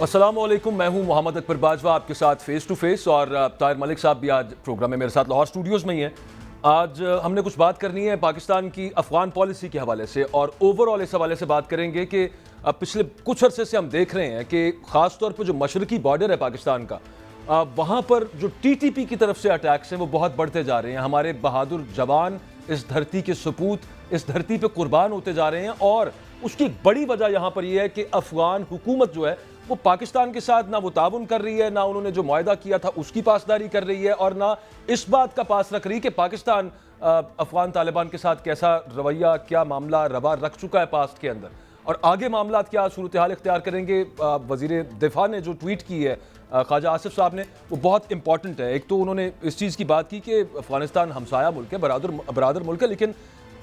अस्सलाम वालेकुम, मैं हूं मोहम्मद अकबर बाजवा आपके साथ फेस टू फेस। और ताहिर मलिक साहब भी आज प्रोग्राम में मेरे साथ लाहौर स्टूडियोज़ में ही हैं। आज हमने कुछ बात करनी है पाकिस्तान की अफगान पॉलिसी के हवाले से, और ओवरऑल इस हवाले से बात करेंगे कि पिछले कुछ अरसे से हम देख रहे हैं कि ख़ास तौर पर जो मशरकी बॉर्डर है पाकिस्तान का, वहाँ पर जो TTP की तरफ से अटैक्स हैं वो बहुत बढ़ते जा रहे हैं। हमारे बहादुर जवान इस धरती के सपूत इस धरती पे कुर्बान होते जा रहे हैं, और उसकी एक बड़ी वजह यहाँ पर यह है कि अफगान हुकूमत जो है वो पाकिस्तान के साथ ना वो ताउन कर रही है, ना उन्होंने जो मुआहदा किया था उसकी पासदारी कर रही है, और ना इस बात का पास रख रही है कि पाकिस्तान अफगान तालिबान के साथ कैसा रवैया, क्या मामला रवा रख चुका है पास्ट के अंदर, और आगे मामला क्या सूरत हाल इख्तियार करेंगे। वज़ीर दिफा ने जो ट्वीट की है ख्वाजा आसिफ साहब ने, वो बहुत इंपॉर्टेंट है। एक तो उन्होंने इस चीज़ की बात की कि अफगानिस्तान हमसाया मुल्क है, बरादर मुल्क है, लेकिन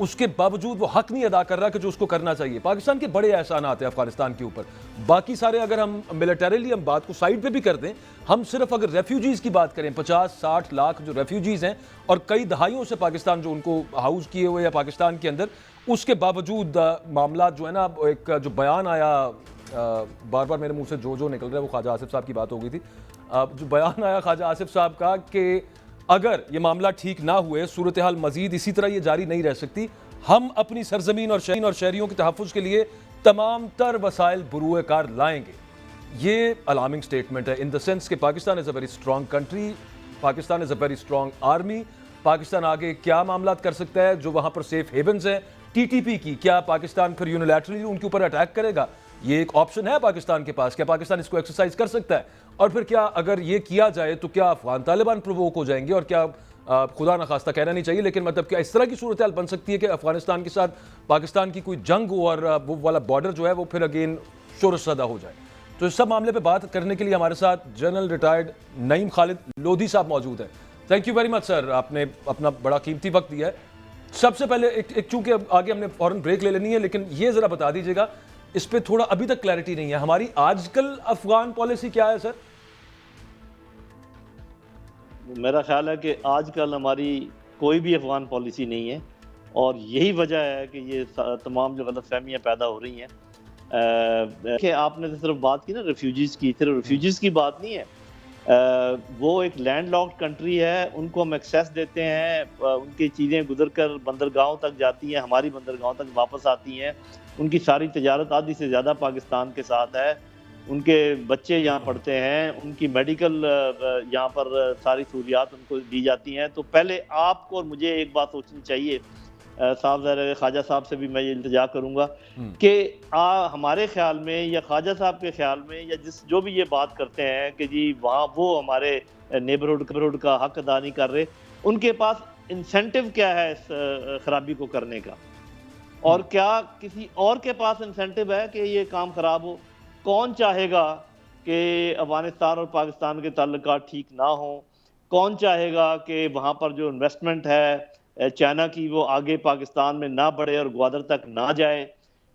उसके बावजूद वो हक नहीं अदा कर रहा कि जो उसको करना चाहिए। पाकिस्तान के बड़े एहसान आते हैं अफगानिस्तान के ऊपर। बाकी सारे अगर हम मिलिटरीली हम बात को साइड पे भी कर दें, हम सिर्फ अगर रेफ्यूजीज़ की बात करें, 50-60 लाख जो रेफ्यूजीज़ हैं और कई दहाइयों से पाकिस्तान जो उनको हाउस किए हुए हैं पाकिस्तान के अंदर, उसके बावजूद मामला जो है ना, एक जो बयान आया, बार बार मेरे मुंह से जो निकल रहा है वो ख्वाजा आसिफ साहब की बात हो गई थी, जो बयान आया ख्वाजा आसिफ साहब का कि अगर ये मामला ठीक ना हुए, सूरत हाल मजीद इसी तरह ये जारी नहीं रह सकती, हम अपनी सरजमीन और शहरियों के तहफ़्फ़ुज़ के लिए तमाम तर वसाइल बुरूए कार लाएंगे। ये अलार्मिंग स्टेटमेंट है इन द सेंस कि Pakistan is a very strong country, Pakistan is a very strong army. Pakistan आगे क्या मामला कर सकता है, जो वहाँ पर सेफ हेवन्स हैं TTP की, क्या पाकिस्तान फिर यूनिलैटरली उनके ऊपर अटैक करेगा? ये एक ऑप्शन है पाकिस्तान के पास। क्या पाकिस्तान इसको एक्सरसाइज कर सकता है? और फिर क्या अगर ये किया जाए तो क्या अफगान तालिबान प्रोवोक हो जाएंगे, और क्या खुदा न खास्ता कहना नहीं चाहिए, लेकिन मतलब क्या इस तरह की सूरत हाल बन सकती है कि अफगानिस्तान के साथ पाकिस्तान की कोई जंग हो और वो वाला बॉर्डर जो है वो फिर अगेन शोरसदा हो जाए? तो इस सब मामले पे बात करने के लिए हमारे साथ जनरल रिटायर्ड नईम खालिद लोधी साहब मौजूद हैं। Thank you very much sir, आपने अपना बड़ा कीमती वक्त दिया है। सबसे पहले एक चूंकि आगे हमने फौरन ब्रेक ले लेनी है, लेकिन ये ज़रा बता दीजिएगा, इस पर थोड़ा अभी तक क्लैरिटी नहीं है, हमारी आजकल अफगान पॉलिसी क्या है सर? मेरा ख्याल है कि आजकल हमारी कोई भी अफगान पॉलिसी नहीं है, और यही वजह है कि ये तमाम जो गलतफहमियाँ पैदा हो रही हैं। कि आपने तो सिर्फ बात की ना रेफ्यूजीज़ की, सिर्फ रेफ्यूजीज़ की बात नहीं है। वो एक लैंडलॉक्ड कंट्री है, उनको हम एक्सेस देते हैं, उनकी चीज़ें गुजर कर बंदरगाहों तक जाती हैं, हमारी बंदरगाहों तक वापस आती हैं। उनकी सारी तजारत आधी से ज़्यादा पाकिस्तान के साथ है। उनके बच्चे यहाँ पढ़ते हैं, उनकी मेडिकल यहाँ पर सारी सहूलियात उनको दी जाती हैं। तो पहले आपको और मुझे एक बात सोचनी चाहिए, साहब ख्वाजा साहब से भी मैं ये इल्तिजा करूँगा कि हमारे ख्याल में या ख्वाजा साहब के ख्याल में या जो भी ये बात करते हैं कि जी वहाँ वो हमारे नेबरहुड का हक अदा नहीं कर रहे, उनके पास इंसेंटिव क्या है इस खराबी को करने का? और क्या किसी और के पास इंसेंटिव है कि ये काम खराब हो? कौन चाहेगा कि अफगानिस्तान और पाकिस्तान के ताल्लुकात ठीक ना हो? कौन चाहेगा कि वहाँ पर जो इन्वेस्टमेंट है चाइना की वो आगे पाकिस्तान में ना बढ़े और ग्वादर तक ना जाए?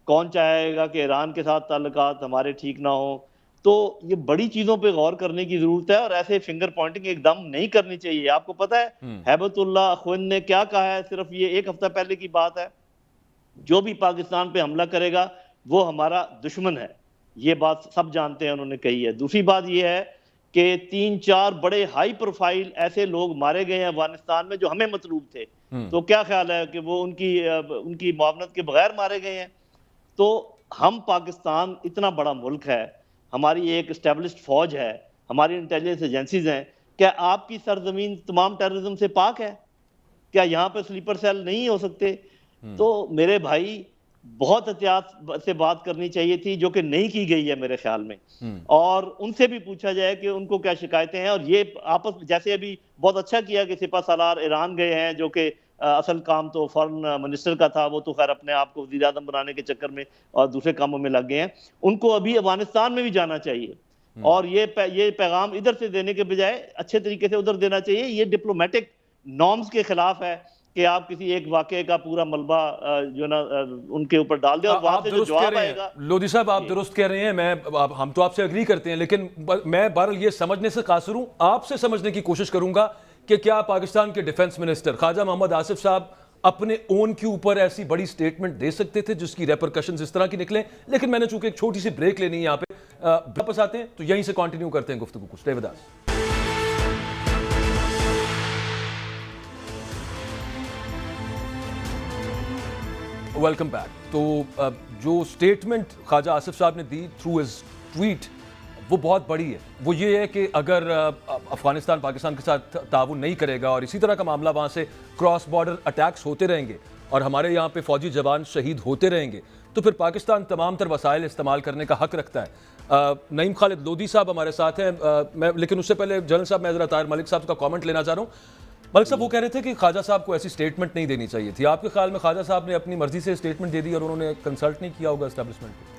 कौन चाहेगा कि ईरान के साथ ताल्लुकात हमारे ठीक ना हो? तो ये बड़ी चीज़ों पे गौर करने की ज़रूरत है, और ऐसे फिंगर पॉइंटिंग एकदम नहीं करनी चाहिए। आपको पता है हैबतुल्लाह अख्विंद ने क्या कहा है? सिर्फ ये 1 हफ्ता पहले की बात है, जो भी पाकिस्तान पे हमला करेगा वो हमारा दुश्मन है। ये बात सब जानते हैं, उन्होंने कही है। दूसरी बात ये है कि 3-4 बड़े हाई प्रोफाइल ऐसे लोग मारे गए हैं अफगानिस्तान में जो हमें मतलूब थे। तो क्या ख्याल है कि वो उनकी मुआवनत के बगैर मारे गए हैं? तो हम पाकिस्तान इतना बड़ा मुल्क है, हमारी एक एस्टेब्लिश्ड फौज है, हमारी इंटेलिजेंस एजेंसीज हैं। क्या आपकी सरजमीन तमाम टेररिज्म से पाक है? क्या यहाँ पे स्लीपर सेल नहीं हो सकते? तो मेरे भाई बहुत एहतियात से बात करनी चाहिए थी, जो कि नहीं की गई है मेरे ख्याल में। और उनसे भी पूछा जाए कि उनको क्या शिकायतें हैं, और ये आपस जैसे अभी बहुत अच्छा किया कि सिपा सालार ईरान गए हैं, जो कि असल काम तो फॉरेन मिनिस्टर का था, वो तो खैर अपने आप को वज़ीर आज़म बनाने के चक्कर में और दूसरे कामों में लग गए हैं। उनको अभी अफगानिस्तान में भी जाना चाहिए, और ये पैगाम इधर से देने के बजाय अच्छे तरीके से उधर देना चाहिए। ये डिप्लोमेटिक नॉर्म्स के खिलाफ है कि आप किसी एक वाक़े का पूरा मलबा जो ना उनके ऊपर डाल दें, और वहाँ से जो जवाब आएगा। लोधी साहब आप दुरुस्त कह रहे हैं, हम तो आपसे एग्री करते हैं, लेकिन मैं बहरहाल ये समझने से कासिर हूँ, आपसे समझने की कोशिश करूंगा कि क्या पाकिस्तान के डिफेंस मिनिस्टर ख्वाजा मोहम्मद आसिफ साहब अपने ओन के ऊपर ऐसी बड़ी स्टेटमेंट दे सकते थे जिसकी रेपरकशंस इस तरह की निकले। लेकिन मैंने चूंकि एक छोटी सी ब्रेक लेनी है यहाँ पे, वापस आते हैं तो यहीं से कंटिन्यू करते हैं गुफ्तगू को। Stay with us. Welcome back. तो जो स्टेटमेंट ख्वाजा आसिफ साहब ने दी थ्रू हिज ट्वीट वो बहुत बड़ी है। वो ये है कि अगर अफगानिस्तान पाकिस्तान के साथ ताउन नहीं करेगा और इसी तरह का मामला वहाँ से क्रॉस बॉर्डर अटैक्स होते रहेंगे और हमारे यहाँ पे फौजी जवान शहीद होते रहेंगे, तो फिर पाकिस्तान तमाम तर वसाइल इस्तेमाल करने का हक रखता है। नईम खालिद लोधी साहब हमारे साथ हैं, लेकिन उससे पहले जनरल साहब मैं ज़रा ताहिर मलिक साहब का कॉमेंट लेना चाह रहा हूँ। मलिक साहब वो कह रहे थे कि ख्वाजा साहब को ऐसी स्टेटमेंट नहीं देनी चाहिए थी। आपके ख्याल में ख्वाजा साहब ने अपनी मर्जी से स्टेटमेंट दे दी और उन्होंने कंसल्ट नहीं किया होगा एस्टैब्लिशमेंट को?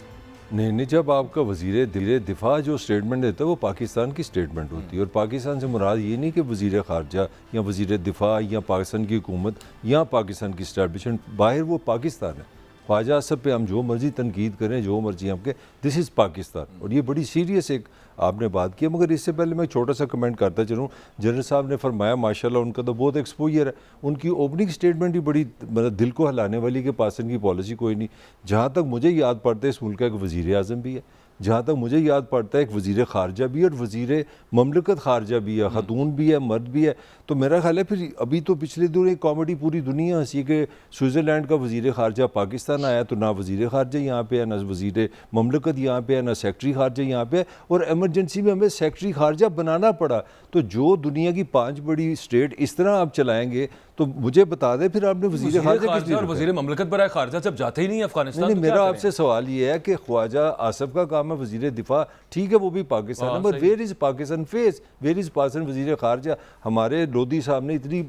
नहीं, जब आपका वज़ीर दिफा जो स्टेटमेंट देता है वो पाकिस्तान की स्टेटमेंट होती है, और पाकिस्तान से मुराद ये नहीं कि वज़ीर ख़ारजा या वज़ीर दिफा या पाकिस्तान की हुकूमत या पाकिस्तान की स्टैब्लिशमेंट, बाहर वो पाकिस्तान है। ख्वाजा आसिफ पे हम जो मर्ज़ी तनकीद करें, जो मर्ज़ी हम कहें, दिस इज़ पाकिस्तान। और ये बड़ी सीरियस एक आपने बात की। मगर इससे पहले मैं छोटा सा कमेंट करता चलूँ। जनरल साहब ने फरमाया माशाल्लाह उनका तो बहुत एक्सपोजर है, उनकी ओपनिंग स्टेटमेंट ही बड़ी मतलब दिल को हिलाने वाली कि पाकिस्तान की पॉलिसी कोई नहीं। जहाँ तक मुझे याद पड़ता है इस मुल्क का एक वज़ीर आज़म भी है, जहाँ तक मुझे याद पड़ता है एक वज़ीर ख़ारजा भी है और वज़ीर ममलकत ख़ारजा भी है, ख़तून भी है, मर्द भी है। तो मेरा ख्याल है फिर अभी तो पिछले दिनों एक कॉमेडी पूरी दुनिया हंसी कि स्विट्ज़रलैंड का वज़ीर ख़ारजा पाकिस्तान आया तो ना वज़ीर ख़ारजा यहाँ पे है, ना वज़ीर ममलकत यहाँ पे है, ना सेक्रेटरी ख़ारजा यहाँ पे है, और एमरजेंसी में हमें सेक्रेटरी ख़ारजा बनाना पड़ा। तो जो दुनिया की 5 बड़ी स्टेट इस तरह आप चलाएँगे तो मुझे बता दें फिर आपने वज़ीर ख़ारजा किस लिए और वज़ीर ममलकत बराए ख़ारजा जब जाते ही नहीं अफगानिस्तान। नहीं, मेरा आपसे सवाल ये है कि ख्वाजा आसिफ का काम है वज़ीर दिफा, ठीक है वो भी पाकिस्तान है, मगर where is Pakistan face, where is Pakistan वज़ीर ख़ारजा? हमारे लोधी साहब ने इतनी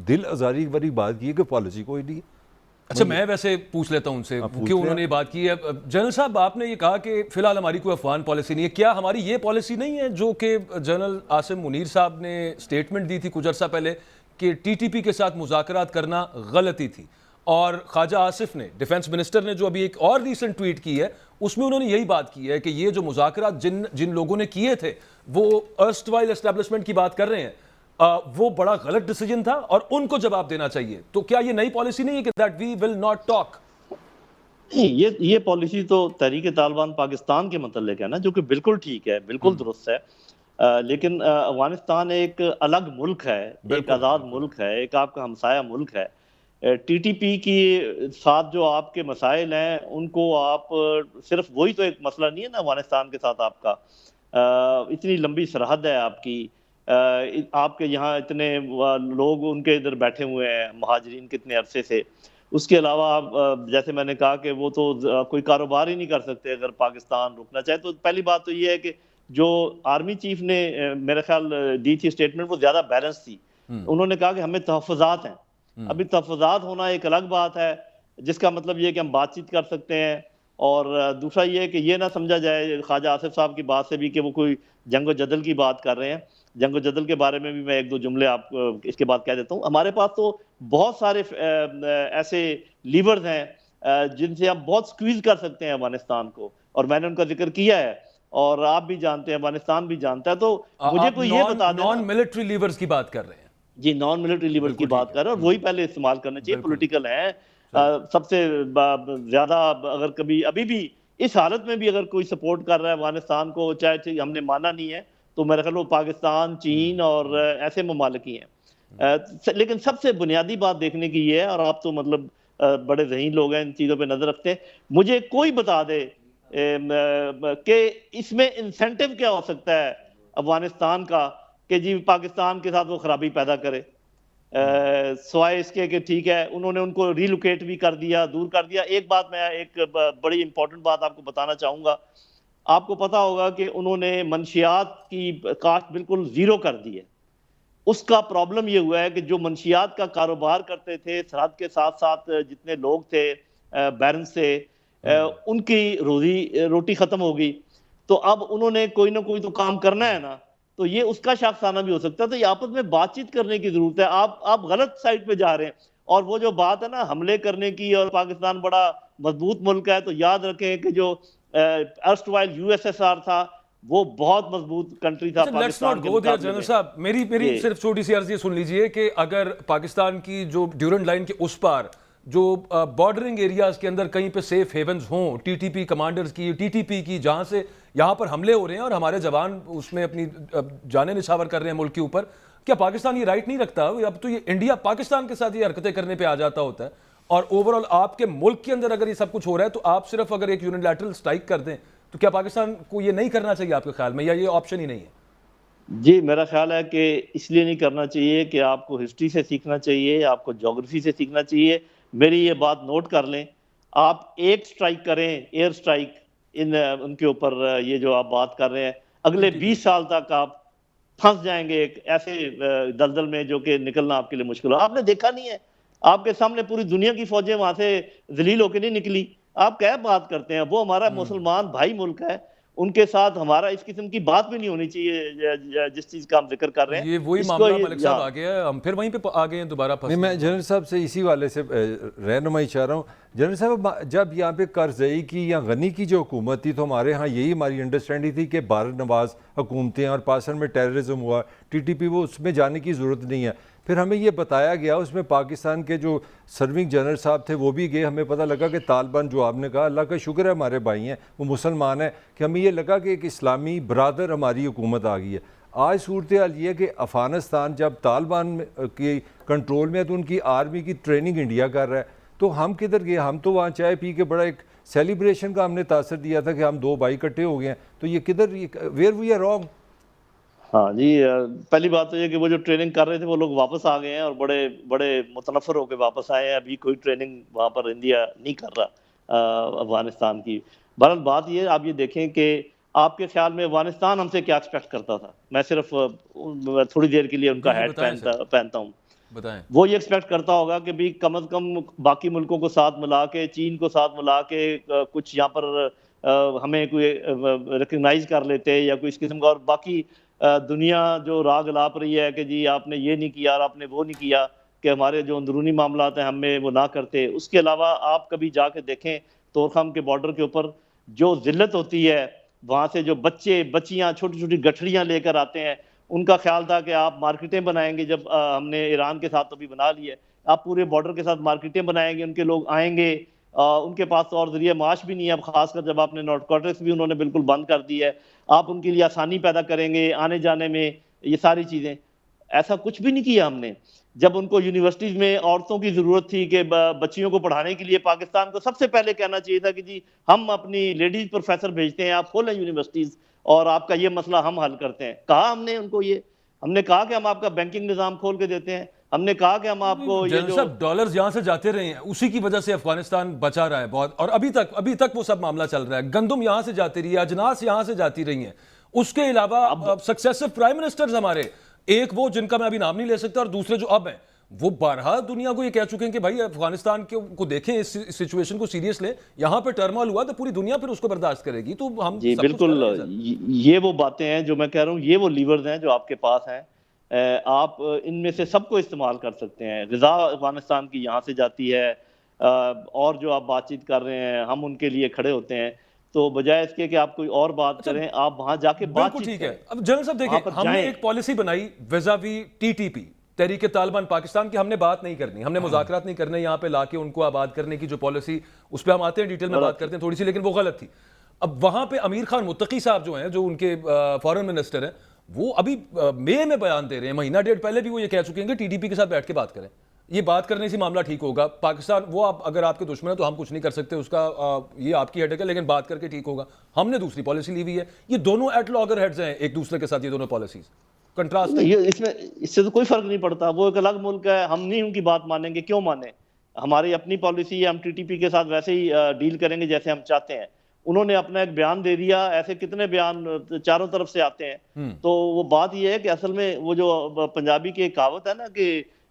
दिल आज़ारी वाली बात की है कि पॉलिसी कोई नहीं। अच्छा, मैं वैसे पूछ लेता हूँ उनसे क्यों उन्होंने ये बात की है। जनरल साहब, आपने ये कहा कि फिलहाल हमारी कोई अफगान पॉलिसी नहीं है, क्या हमारी ये पॉलिसी नहीं है जो कि जनरल आसिम मुनीर साहब ने स्टेटमेंट दी थी कुछ अर्सा पहले कि टीटीपी के साथ मुज़ाकरात करना गलती थी, और ख्वाजा आसिफ ने, डिफेंस मिनिस्टर ने जो अभी एक और रीसेंट ट्वीट की है उसमें उन्होंने यही बात की है कि ये जो मुज़ाकरात जिन लोगों ने किए थे वो अर्स्टवाइल एस्टैब्लिशमेंट की बात कर रहे हैं, वो बड़ा गलत डिसीजन था और उनको जवाब देना चाहिए। तो क्या ये नई पॉलिसी नहीं है कि that we will not talk? ये पॉलिसी तो तहरीक तालिबान पाकिस्तान के मतलब है ना, जो कि बिल्कुल ठीक है, बिल्कुल दुरुस्त है। लेकिन अफगानिस्तान एक अलग मुल्क है, एक आज़ाद मुल्क है, एक आपका हमसाया मुल्क है। टीटीपी की साथ जो आपके मसाइल हैं उनको आप सिर्फ वही तो एक मसला नहीं है ना अफगानिस्तान के साथ आपका, इतनी लंबी सरहद है आपकी, आपके यहाँ इतने लोग उनके इधर बैठे हुए हैं महाजरीन कितने अरसे से। उसके अलावा आप जैसे मैंने कहा कि वो तो कोई कारोबार ही नहीं कर सकते अगर पाकिस्तान रुकना चाहे। तो पहली बात तो ये है कि जो आर्मी चीफ ने मेरे ख्याल दी थी स्टेटमेंट वो ज़्यादा बैलेंस थी। उन्होंने कहा कि हमें तहफ़्फ़ुज़ात हैं। अभी तहफ़्फ़ुज़ात होना एक अलग बात है, जिसका मतलब ये है कि हम बातचीत कर सकते हैं, और दूसरा ये है कि ये ना समझा जाए ख्वाजा आसिफ साहब की बात से भी कि वो कोई जंग व जदल की बात कर रहे हैं। जंग व जदल के बारे में भी मैं 1-2 जुमले आप इसके बाद कह देता हूँ। हमारे पास तो बहुत सारे ऐसे लीवर्स हैं जिनसे हम बहुत स्क्वीज़ कर सकते हैं अफगानिस्तान को, और मैंने उनका जिक्र किया है और आप भी जानते हैं, अफगानिस्तान भी जानता है। तो मुझे कोई ये बता दें, नॉन मिलिट्री लीवर्स की बात कर रहे हैं जी, नॉन मिलिट्री लीवर्स की बात कर रहे हैं, और वही पहले इस्तेमाल करने चाहिए। पॉलिटिकल हैं सबसे ज्यादा, अगर कभी अभी भी इस हालत में भी अगर कोई सपोर्ट कर रहा है अफगानिस्तान को, चाहे हमने माना नहीं है, तो मेरे ख्याल वो पाकिस्तान, चीन और ऐसे ममालिक ही हैं। लेकिन सबसे बुनियादी बात देखने की ये है, और आप तो मतलब बड़े ज़हीन लोग हैं, इन चीज़ों पे नज़र रखते हैं, मुझे कोई बता दे कि इसमें इंसेंटिव क्या हो सकता है अफगानिस्तान का कि जी पाकिस्तान के साथ वो खराबी पैदा करे, सवाए इसके कि ठीक है उन्होंने उनको रिलोकेट भी कर दिया, दूर कर दिया। एक बात मैं एक बड़ी इंपॉर्टेंट बात आपको बताना चाहूँगा। आपको पता होगा कि उन्होंने मंशियात की कास्ट बिल्कुल ज़ीरो कर दी है। उसका प्रॉब्लम ये हुआ है कि जो मंशियात का कारोबार करते थे सरहद के साथ साथ जितने लोग थे बैरन से, उनकी रोटी ख़त्म हो गई। तो अब उन्होंने कोई ना कोई तो काम करना है ना, तो ये उसका शाखसाना भी हो सकता है। तो ये आपस में बातचीत करने की जरूरत है। आप गलत साइड पे जा रहे हैं। और वो जो बात है ना हमले करने की, और पाकिस्तान बड़ा मजबूत मुल्क है, तो याद रखें कि जो अर्स्टवाइल यूएसएसआर था वो बहुत मजबूत कंट्री था लेट्स नॉट पाकिस्तान के गो देयर मुकाबले जनरल में। साहब, मेरी ये सिर्फ छोटी सी अर्ज ये सुन लीजिए कि अगर पाकिस्तान की जो ड्यूरेंट लाइन के उस पार जो बॉर्डरिंग एरियाज के अंदर कहीं पे सेफ हेवन्स हों, टीटीपी कमांडर्स की, टीटीपी की, जहां से यहाँ पर हमले हो रहे हैं और हमारे जवान उसमें अपनी जानें निछावर कर रहे हैं मुल्क के ऊपर, क्या पाकिस्तान ये राइट नहीं रखता? अब तो ये इंडिया पाकिस्तान के साथ ये हरकतें करने पे आ जाता होता है, और ओवरऑल आपके मुल्क के अंदर अगर ये सब कुछ हो रहा है तो आप सिर्फ अगर एक यूनिलैटरल स्ट्राइक कर दें तो क्या पाकिस्तान को ये नहीं करना चाहिए आपके ख्याल में, या ये ऑप्शन ही नहीं है? जी, मेरा ख्याल है कि इसलिए नहीं करना चाहिए कि आपको हिस्ट्री से सीखना चाहिए, आपको ज्योग्राफी से सीखना चाहिए। मेरी ये बात नोट कर लें, आप एक स्ट्राइक करें, एयर स्ट्राइक इन उनके ऊपर, ये जो आप बात कर रहे हैं, अगले 20 साल तक आप फंस जाएंगे एक ऐसे दलदल में जो कि निकलना आपके लिए मुश्किल हो। आपने देखा नहीं है, आपके सामने पूरी दुनिया की फौजें वहां से जलील होकर नहीं निकली। आप क्या बात करते हैं? वो हमारा मुसलमान भाई मुल्क है, उनके साथ हमारा इस किस्म की बात भी नहीं होनी चाहिए जिस चीज का हम जिक्र कर रहे हैं। ये वही इसको मामला ये मलिक साहब हाँ। आ गया है, हम फिर वहीं पे आ गए हैं दोबारा फंस नहीं, गए। मैं जनरल साहब से इसी वाले से रहनुमाई चाह रहा हूँ। जनरल साहब, जब यहाँ पे करजई की या गनी की जो हुकूमत थी तो हमारे यहाँ यही हमारी अंडरस्टैंडिंग थी कि भारत नवाज हुकूमतें और पाकिस्तान में टेररिज्म हुआ, टीटीपी, वो उसमें जाने की ज़रूरत नहीं है। फिर हमें ये बताया गया, उसमें पाकिस्तान के जो सर्विंग जनरल साहब थे वो भी गए, हमें पता लगा कि तालिबान, जो आपने कहा, अल्लाह का शुक्र है हमारे भाई हैं, वो मुसलमान हैं, कि हमें ये लगा कि एक इस्लामी बरादर हमारी हुकूमत आ गई है। आज सूरत हाल ये है कि अफ़गानिस्तान जब तालिबान की कंट्रोल में है तो उनकी आर्मी की ट्रेनिंग इंडिया कर रहा है, तो हम किधर गए? हम तो वहाँ चाय पी के बड़ा एक सेलिब्रेशन का हमने तासर दिया था कि हम दो भाई इकट्ठे हो गए हैं, तो ये किधर, वेयर वी आर रॉन्ग? हाँ जी, पहली बात तो ये कि वो जो ट्रेनिंग कर रहे थे वो लोग वापस आ गए हैं और बड़े बड़े मुतनफ़र होकर वापस आए हैं। अभी कोई ट्रेनिंग वहाँ पर इंडिया नहीं कर रहा अफगानिस्तान की। बहरहाल बात ये, आप ये देखें कि आपके ख्याल में अफगानिस्तान हमसे क्या एक्सपेक्ट करता था? मैं सिर्फ थोड़ी देर के लिए उनका जी, हैट बताएं सर, पहनता हूँ। बताएं। वो ये एक्सपेक्ट करता होगा कि भी कम से कम बाकी मुल्कों को साथ मिला के, चीन को साथ मिला के कुछ यहाँ पर हमें कोई रिकग्नाइज कर लेते या कोई इस किस्म का, और बाकी दुनिया जो राग लाप रही है कि जी आपने ये नहीं किया और आपने वो नहीं किया, कि हमारे जो अंदरूनी मामलात हैं हमें वो ना करते। उसके अलावा आप कभी जाके देखें तोरखम के बॉर्डर के ऊपर जो जिल्लत होती है, वहाँ से जो बच्चे बच्चियाँ छोटी छोटी गठरियाँ लेकर आते हैं, उनका ख्याल था कि आप मार्केटें बनाएंगे। जब हमने ईरान के साथ तो भी बना ली है, आप पूरे बॉर्डर के साथ मार्केटें बनाएंगे, उनके लोग आएंगे, उनके पास तो और जरिए माश भी नहीं है। अब खासकर जब आपने नारकोटिक्स भी उन्होंने बिल्कुल बंद कर दी है, आप उनके लिए आसानी पैदा करेंगे आने जाने में, ये सारी चीज़ें। ऐसा कुछ भी नहीं किया हमने। जब उनको यूनिवर्सिटीज़ में औरतों की ज़रूरत थी कि बच्चियों को पढ़ाने के लिए, पाकिस्तान को सबसे पहले कहना चाहिए था कि जी हम अपनी लेडीज़ प्रोफेसर भेजते हैं, आप खोलें यूनिवर्सिटीज़ और आपका ये मसला हम हल करते हैं। कहा हमने उनको ये, हमने कहा कि हम आपका बैंकिंग निज़ाम खोल के देते हैं, हमने कहा कि हम आपको ये जनरल जो साहब, डॉलर्स यहां से जाते रहे हैं, उसी की वजह से अफगानिस्तान बचा रहा है बहुत, और अभी तक वो सब मामला चल रहा है। गंदुम यहां से जाती रही है, अजनास यहां से जाती रही हैं। उसके अलावा सक्सेसिव प्राइम मिनिस्टर्स हमारे, एक वो जिनका मैं अभी नाम नहीं ले सकता और दूसरे जो अब हैं, वो बारहा दुनिया को ये कह चुके हैं कि भाई अफगानिस्तान को देखें, इस सिचुएशन को सीरियस लें। यहाँ पे टर्मोइल हुआ तो पूरी दुनिया फिर उसको बर्दाश्त करेगी। तो हम जी सब कुछ कर बिल्कुल, रहे हैं सर। ये वो बातें हैं जो मैं कह रहा हूँ, ये वो लीवर्स हैं जो आपके पास हैं। आप इनमें से सबको इस्तेमाल कर सकते हैं। ग़िज़ा अफगानिस्तान की यहाँ से जाती है, और जो आप बातचीत कर रहे हैं हम उनके लिए खड़े होते हैं। तो बजाय इसके कि आप कोई और बात करें, आप वहाँ जाके बिल्कुल बातचीत ठीक है। करें। अब जनरल साहब वहाँ देखिए, पर हमने जाएं। एक पॉलिसी बनाई विज़ावी टीटीपी, तहरीक तालिबान पाकिस्तान की। हमने बात नहीं करनी, हमने मुज़ाकरात नहीं करने, यहाँ पे लाके उनको आबाद करने की जो पॉलिसी, उस पर हम आते हैं, डिटेल में बात करते हैं थोड़ी सी, लेकिन वो गलत थी। अब वहाँ पे अमीर खान मुत्तकी साहब जो हैं, जो उनके फॉरेन मिनिस्टर हैं, वो अभी मई में बयान दे रहे हैं, महीना डेढ़ पहले भी वो ये कह चुके हैं कि टीटीपी के साथ बैठ के बात करें, ये बात करने से मामला ठीक होगा। पाकिस्तान वो आप अगर आपके दुश्मन है तो हम कुछ नहीं कर सकते, उसका ये आपकी हेडेक है, लेकिन बात करके ठीक होगा। हमने दूसरी पॉलिसी ली हुई है। ये दोनों एट लॉगर हेड्स हैं एक दूसरे के साथ, ये दोनों पॉलिसीज कंट्रास्ट है। ये इसमें इससे तो कोई फर्क नहीं पड़ता। वो एक अलग मुल्क है, हम नहीं उनकी बात मानेंगे, क्यों माने? हमारी अपनी पॉलिसी है, हम टीटीपी के साथ वैसे ही डील करेंगे जैसे हम चाहते हैं। उन्होंने अपना एक बयान दे दिया, ऐसे कितने बयान चारों तरफ से आते हैं। तो वो बात ये है कि असल में वो जो पंजाबी की कहावत है ना कि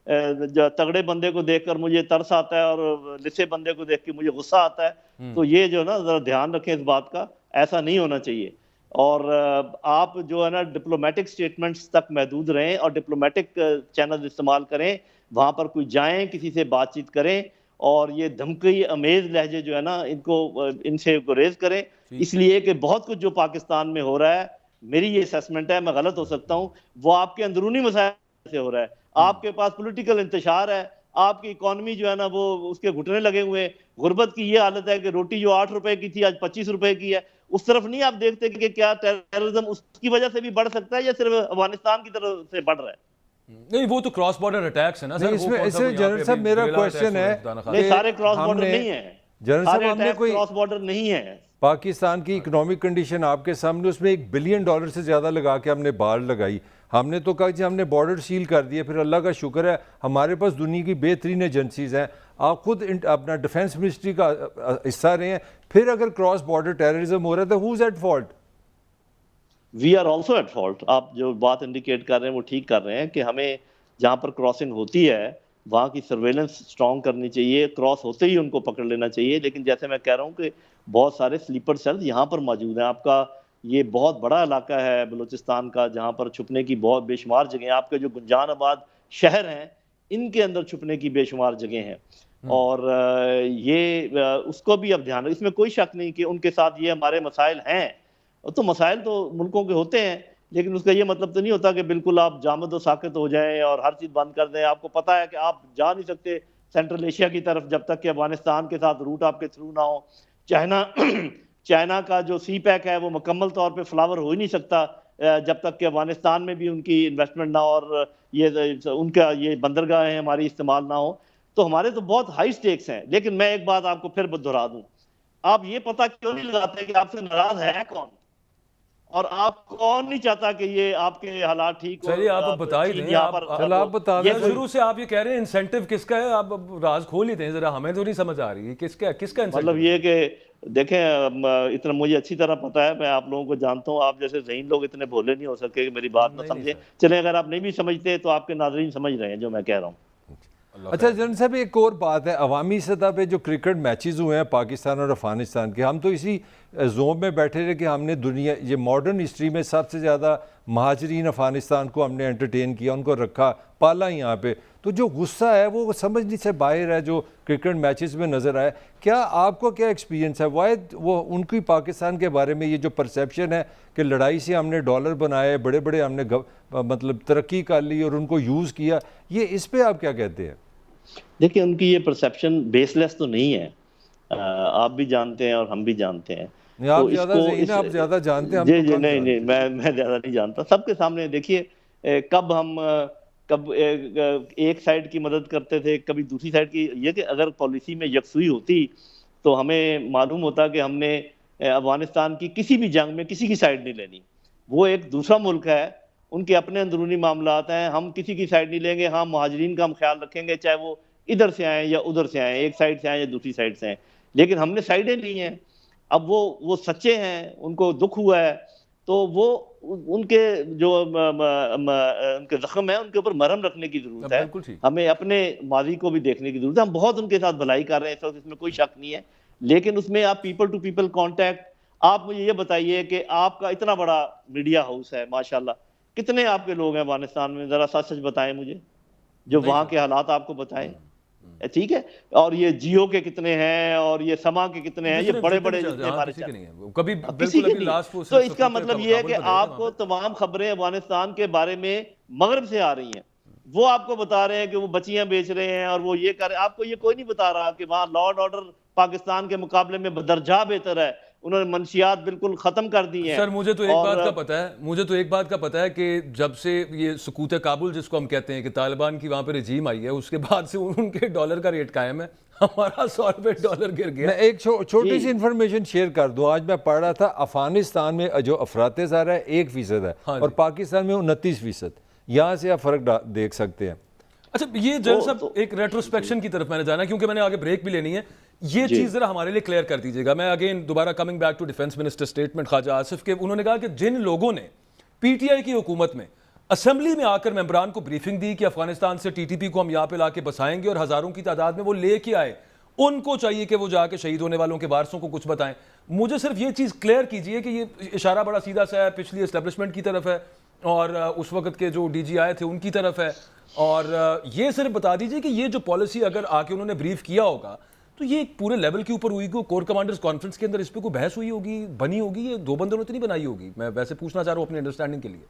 जो तगड़े बंदे को देखकर मुझे तरस आता है और लिसे बंदे को देख के मुझे गुस्सा आता है। तो ये जो ना जरा ध्यान रखें इस बात का, ऐसा नहीं होना चाहिए। और आप जो है ना डिप्लोमेटिक स्टेटमेंट्स तक महदूद रहें और डिप्लोमेटिक चैनल इस्तेमाल करें, वहाँ पर कोई जाएं, किसी से बातचीत करें, और ये धमकी अमेज लहजे जो है ना इनको इनसे गुरेज करें, इसलिए कि बहुत कुछ जो पाकिस्तान में हो रहा है मेरी ये असेसमेंट है, मैं गलत हो सकता हूँ, वो आपके अंदरूनी मसाइल से हो रहा है। आपके पास पॉलिटिकल इंतशार है, आपकी इकोनॉमी जो है ना वो उसके घुटने लगे हुए हैं। गुर्बत की ये हालत है कि रोटी जो 8 रुपए की थी आज 25 रुपए की है। उस तरफ नहीं आप देखते कि क्या टेररिज्म उसकी वजह से भी बढ़ सकता है या सिर्फ अफगानिस्तान की तरफ से बढ़ रहा है? नहीं, वो तो क्रॉस बॉर्डर अटैक्स है ना सर। इसमें जनरल साहब मेरा क्वेश्चन है, नहीं, सारे क्रॉस बॉर्डर नहीं है, जनरल साहब हमने कोई क्रॉस बॉर्डर नहीं है। पाकिस्तान की इकोनॉमिक कंडीशन आपके सामने, उसमें $1 बिलियन से ज़्यादा लगा के हमने बाढ़ लगाई। हमने तो कहा कि हमने बॉर्डर सील कर दिए, फिर अल्लाह का शुक्र है हमारे पास दुनिया की बेहतरीन एजेंसीज हैं। आप खुद अपना डिफेंस मिनिस्ट्री का हिस्सा रहे हैं, फिर अगर क्रॉस बॉर्डर टेररिज्म हो रहा है तो who is at fault? We are also at fault. आप जो बात इंडिकेट कर रहे हैं वो ठीक कर रहे हैं कि हमें जहाँ पर क्रॉसिंग होती है वहाँ की सर्वेलेंस स्ट्रॉन्ग करनी चाहिए, क्रॉस होते ही उनको पकड़ लेना चाहिए। लेकिन जैसे मैं कह रहा हूँ कि बहुत सारे स्लीपर सेल्स यहाँ पर मौजूद हैं। आपका ये बहुत बड़ा इलाका है बलूचिस्तान का, जहाँ पर छुपने की बहुत बेशुमार जगह हैं। आपके जो गुंजानाबाद शहर हैं इनके अंदर छुपने की बेशुमार जगह हैं। और उसको भी अब ध्यान, इसमें कोई शक नहीं कि उनके साथ ये हमारे मसाइल हैं। तो मसाइल तो मुल्कों के होते हैं, लेकिन उसका ये मतलब तो नहीं होता कि बिल्कुल आप जामद और साकित हो जाएं और हर चीज़ बंद कर दें। आपको पता है कि आप जा नहीं सकते सेंट्रल एशिया की तरफ जब तक कि अफगानिस्तान के साथ रूट आपके थ्रू ना हो। चाइना का जो सी पैक है वो मुकम्मल तौर पे फ्लावर हो ही नहीं सकता जब तक कि अफगानिस्तान में भी उनकी इन्वेस्टमेंट ना और ये उनका ये बंदरगाहें हमारी इस्तेमाल ना हो। तो हमारे तो बहुत हाई स्टेक्स हैं। लेकिन मैं एक बात आपको फिर दोहरा दूं, आप ये पता क्यों नहीं लगाते कि आपसे नाराज है कौन, और आप कौन नहीं चाहता कि ये आपके हालात ठीक हो? चलिए आप बता ही दें। चलो आप बता दें। शुरू से आप ये कह रहे हैं इंसेंटिव किसका है, आप राज खोल ही दें जरा, हमें तो नहीं समझ आ रही है किसका इंसेंटिव। मतलब ये कि देखें, इतना मुझे अच्छी तरह पता है, मैं आप लोगों को जानता हूँ। आप जैसे ज़हीन लोग इतने भोले नहीं हो सकते कि मेरी बात ना समझे। चले, अगर आप नहीं भी समझते तो आपके नाज़रीन समझ रहे हैं जो मैं कह रहा हूँ। अच्छा जनरल साहब, एक और बात है, अवामी सतह पे जो क्रिकेट मैचेस हुए हैं पाकिस्तान और अफगानिस्तान के, हम तो इसी जोन में बैठे रहे कि हमने दुनिया ये मॉडर्न हिस्ट्री में सबसे ज़्यादा महाजरीन अफगानिस्तान को हमने एंटरटेन किया, उनको रखा पाला यहाँ पे। तो जो गुस्सा है वो समझने से बाहर है जो क्रिकेट मैचेस में नज़र आया। क्या आपको क्या एक्सपीरियंस है वाई वो उनकी पाकिस्तान के बारे में ये जो परसेप्शन है कि लड़ाई से हमने डॉलर बनाए, बड़े बड़े हमने मतलब तरक्की कर ली और उनको यूज़ किया, ये इस पर आप क्या कहते हैं? देखिए, उनकी ये परसेप्शन बेसलेस तो नहीं है, आप भी जानते हैं और हम भी जानते हैं। आप ज़्यादा जानते हैं। जी नहीं, मैं ज़्यादा नहीं जानता। सबके सामने देखिए, कब एक साइड की मदद करते थे, कभी दूसरी साइड की। ये कि अगर पॉलिसी में यकसुई होती तो हमें मालूम होता कि हमने अफगानिस्तान की किसी भी जंग में किसी की साइड नहीं लेनी। वो एक दूसरा मुल्क है, उनके अपने अंदरूनी मामलात हैं, हम किसी की साइड नहीं लेंगे। हाँ, मुहाजिरीन का हम ख्याल रखेंगे, चाहे वो इधर से आए या उधर से आए, एक साइड से आए या दूसरी साइड से आए, लेकिन हमने साइडें नहीं हैं। अब वो सच्चे हैं, उनको दुख हुआ है, तो वो उनके जो उनके जख्म है उनके ऊपर मरहम रखने की जरूरत है। हमें अपने माजी को भी देखने की जरूरत है। हम बहुत उनके साथ भलाई कर रहे हैं इस वक्त, इसमें कोई शक नहीं है। लेकिन उसमें आप पीपल टू पीपल कांटेक्ट, आप मुझे ये बताइए कि आपका इतना बड़ा मीडिया हाउस है माशाल्लाह, कितने आपके लोग हैं अफगानिस्तान में, जरा सच सच बताएं मुझे, जो वहां के हालात आपको बताएं। ठीक है, और ये जियो के कितने हैं और ये समा के कितने हैं, ये बड़े बड़े जितने हमारे कभी किसी के नहीं। तो इसका मतलब ये है कि आपको तमाम खबरें अफगानिस्तान के बारे में मगरब से आ रही हैं, वो आपको बता रहे हैं कि वो बच्चियां बेच रहे हैं और वो ये कर रहे हैं। आपको ये कोई नहीं बता रहा कि वहाँ लॉ एंड ऑर्डर पाकिस्तान के मुकाबले में बदरजा बेहतर है, उन्होंने मंशियात बिल्कुल खत्म कर दी हैं। सर मुझे तो एक बात का पता है कि जब से ये सुकूत काबुल जिसको हम कहते हैं कि तालिबान की वहां पे रजीम आई है, उसके बाद से उनके डॉलर का रेट कायम है, हमारा $100 गिर गया। मैं एक छोटी सी इंफॉर्मेशन शेयर कर दूं। आज मैं पढ़ रहा था अफगानिस्तान में जो अफरात-ए-ज़ार है 1% है, हाँ, और पाकिस्तान में 29%। यहाँ से आप फर्क देख सकते हैं। अच्छा, ये जनरल साहब एक रेट्रोस्पेक्शन की तरफ मैंने जाना, क्योंकि मैंने आगे ब्रेक भी लेनी है। ये चीज जरा हमारे लिए क्लियर कर दीजिएगा। मैं अगेन दोबारा coming back to defence minister statement Khawaja Asif के, उन्होंने कहा कि जिन लोगों ने पीटीआई की हुकूमत में असेंबली में आकर मेंबरान को ब्रीफिंग दी कि अफगानिस्तान से टीटीपी को हम यहाँ पे लाके बसाएंगे और हजारों की तादाद में वो लेके आए, उनको चाहिए कि वो जाके शहीद होने वालों के वारसों को कुछ बताएं। मुझे सिर्फ ये चीज क्लियर कीजिए कि ये इशारा बड़ा सीधा सा है, पिछली एस्टेब्लिशमेंट की तरफ है और उस वक्त के जो डीजी आए थे उनकी तरफ है, और ये सिर्फ बता दीजिए कि ये जो पॉलिसी अगर आके उन्होंने ब्रीफ किया होगा तो ये एक पूरे लेवल के ऊपर हुई कि कोर कमांडर्स कॉन्फ्रेंस के अंदर इस पे कोई बहस हुई होगी, बनी होगी, ये दो बंदों ने तो नहीं बनाई होगी? मैं वैसे पूछना चाह रहा हूँ अपनी अंडरस्टैंडिंग के लिए।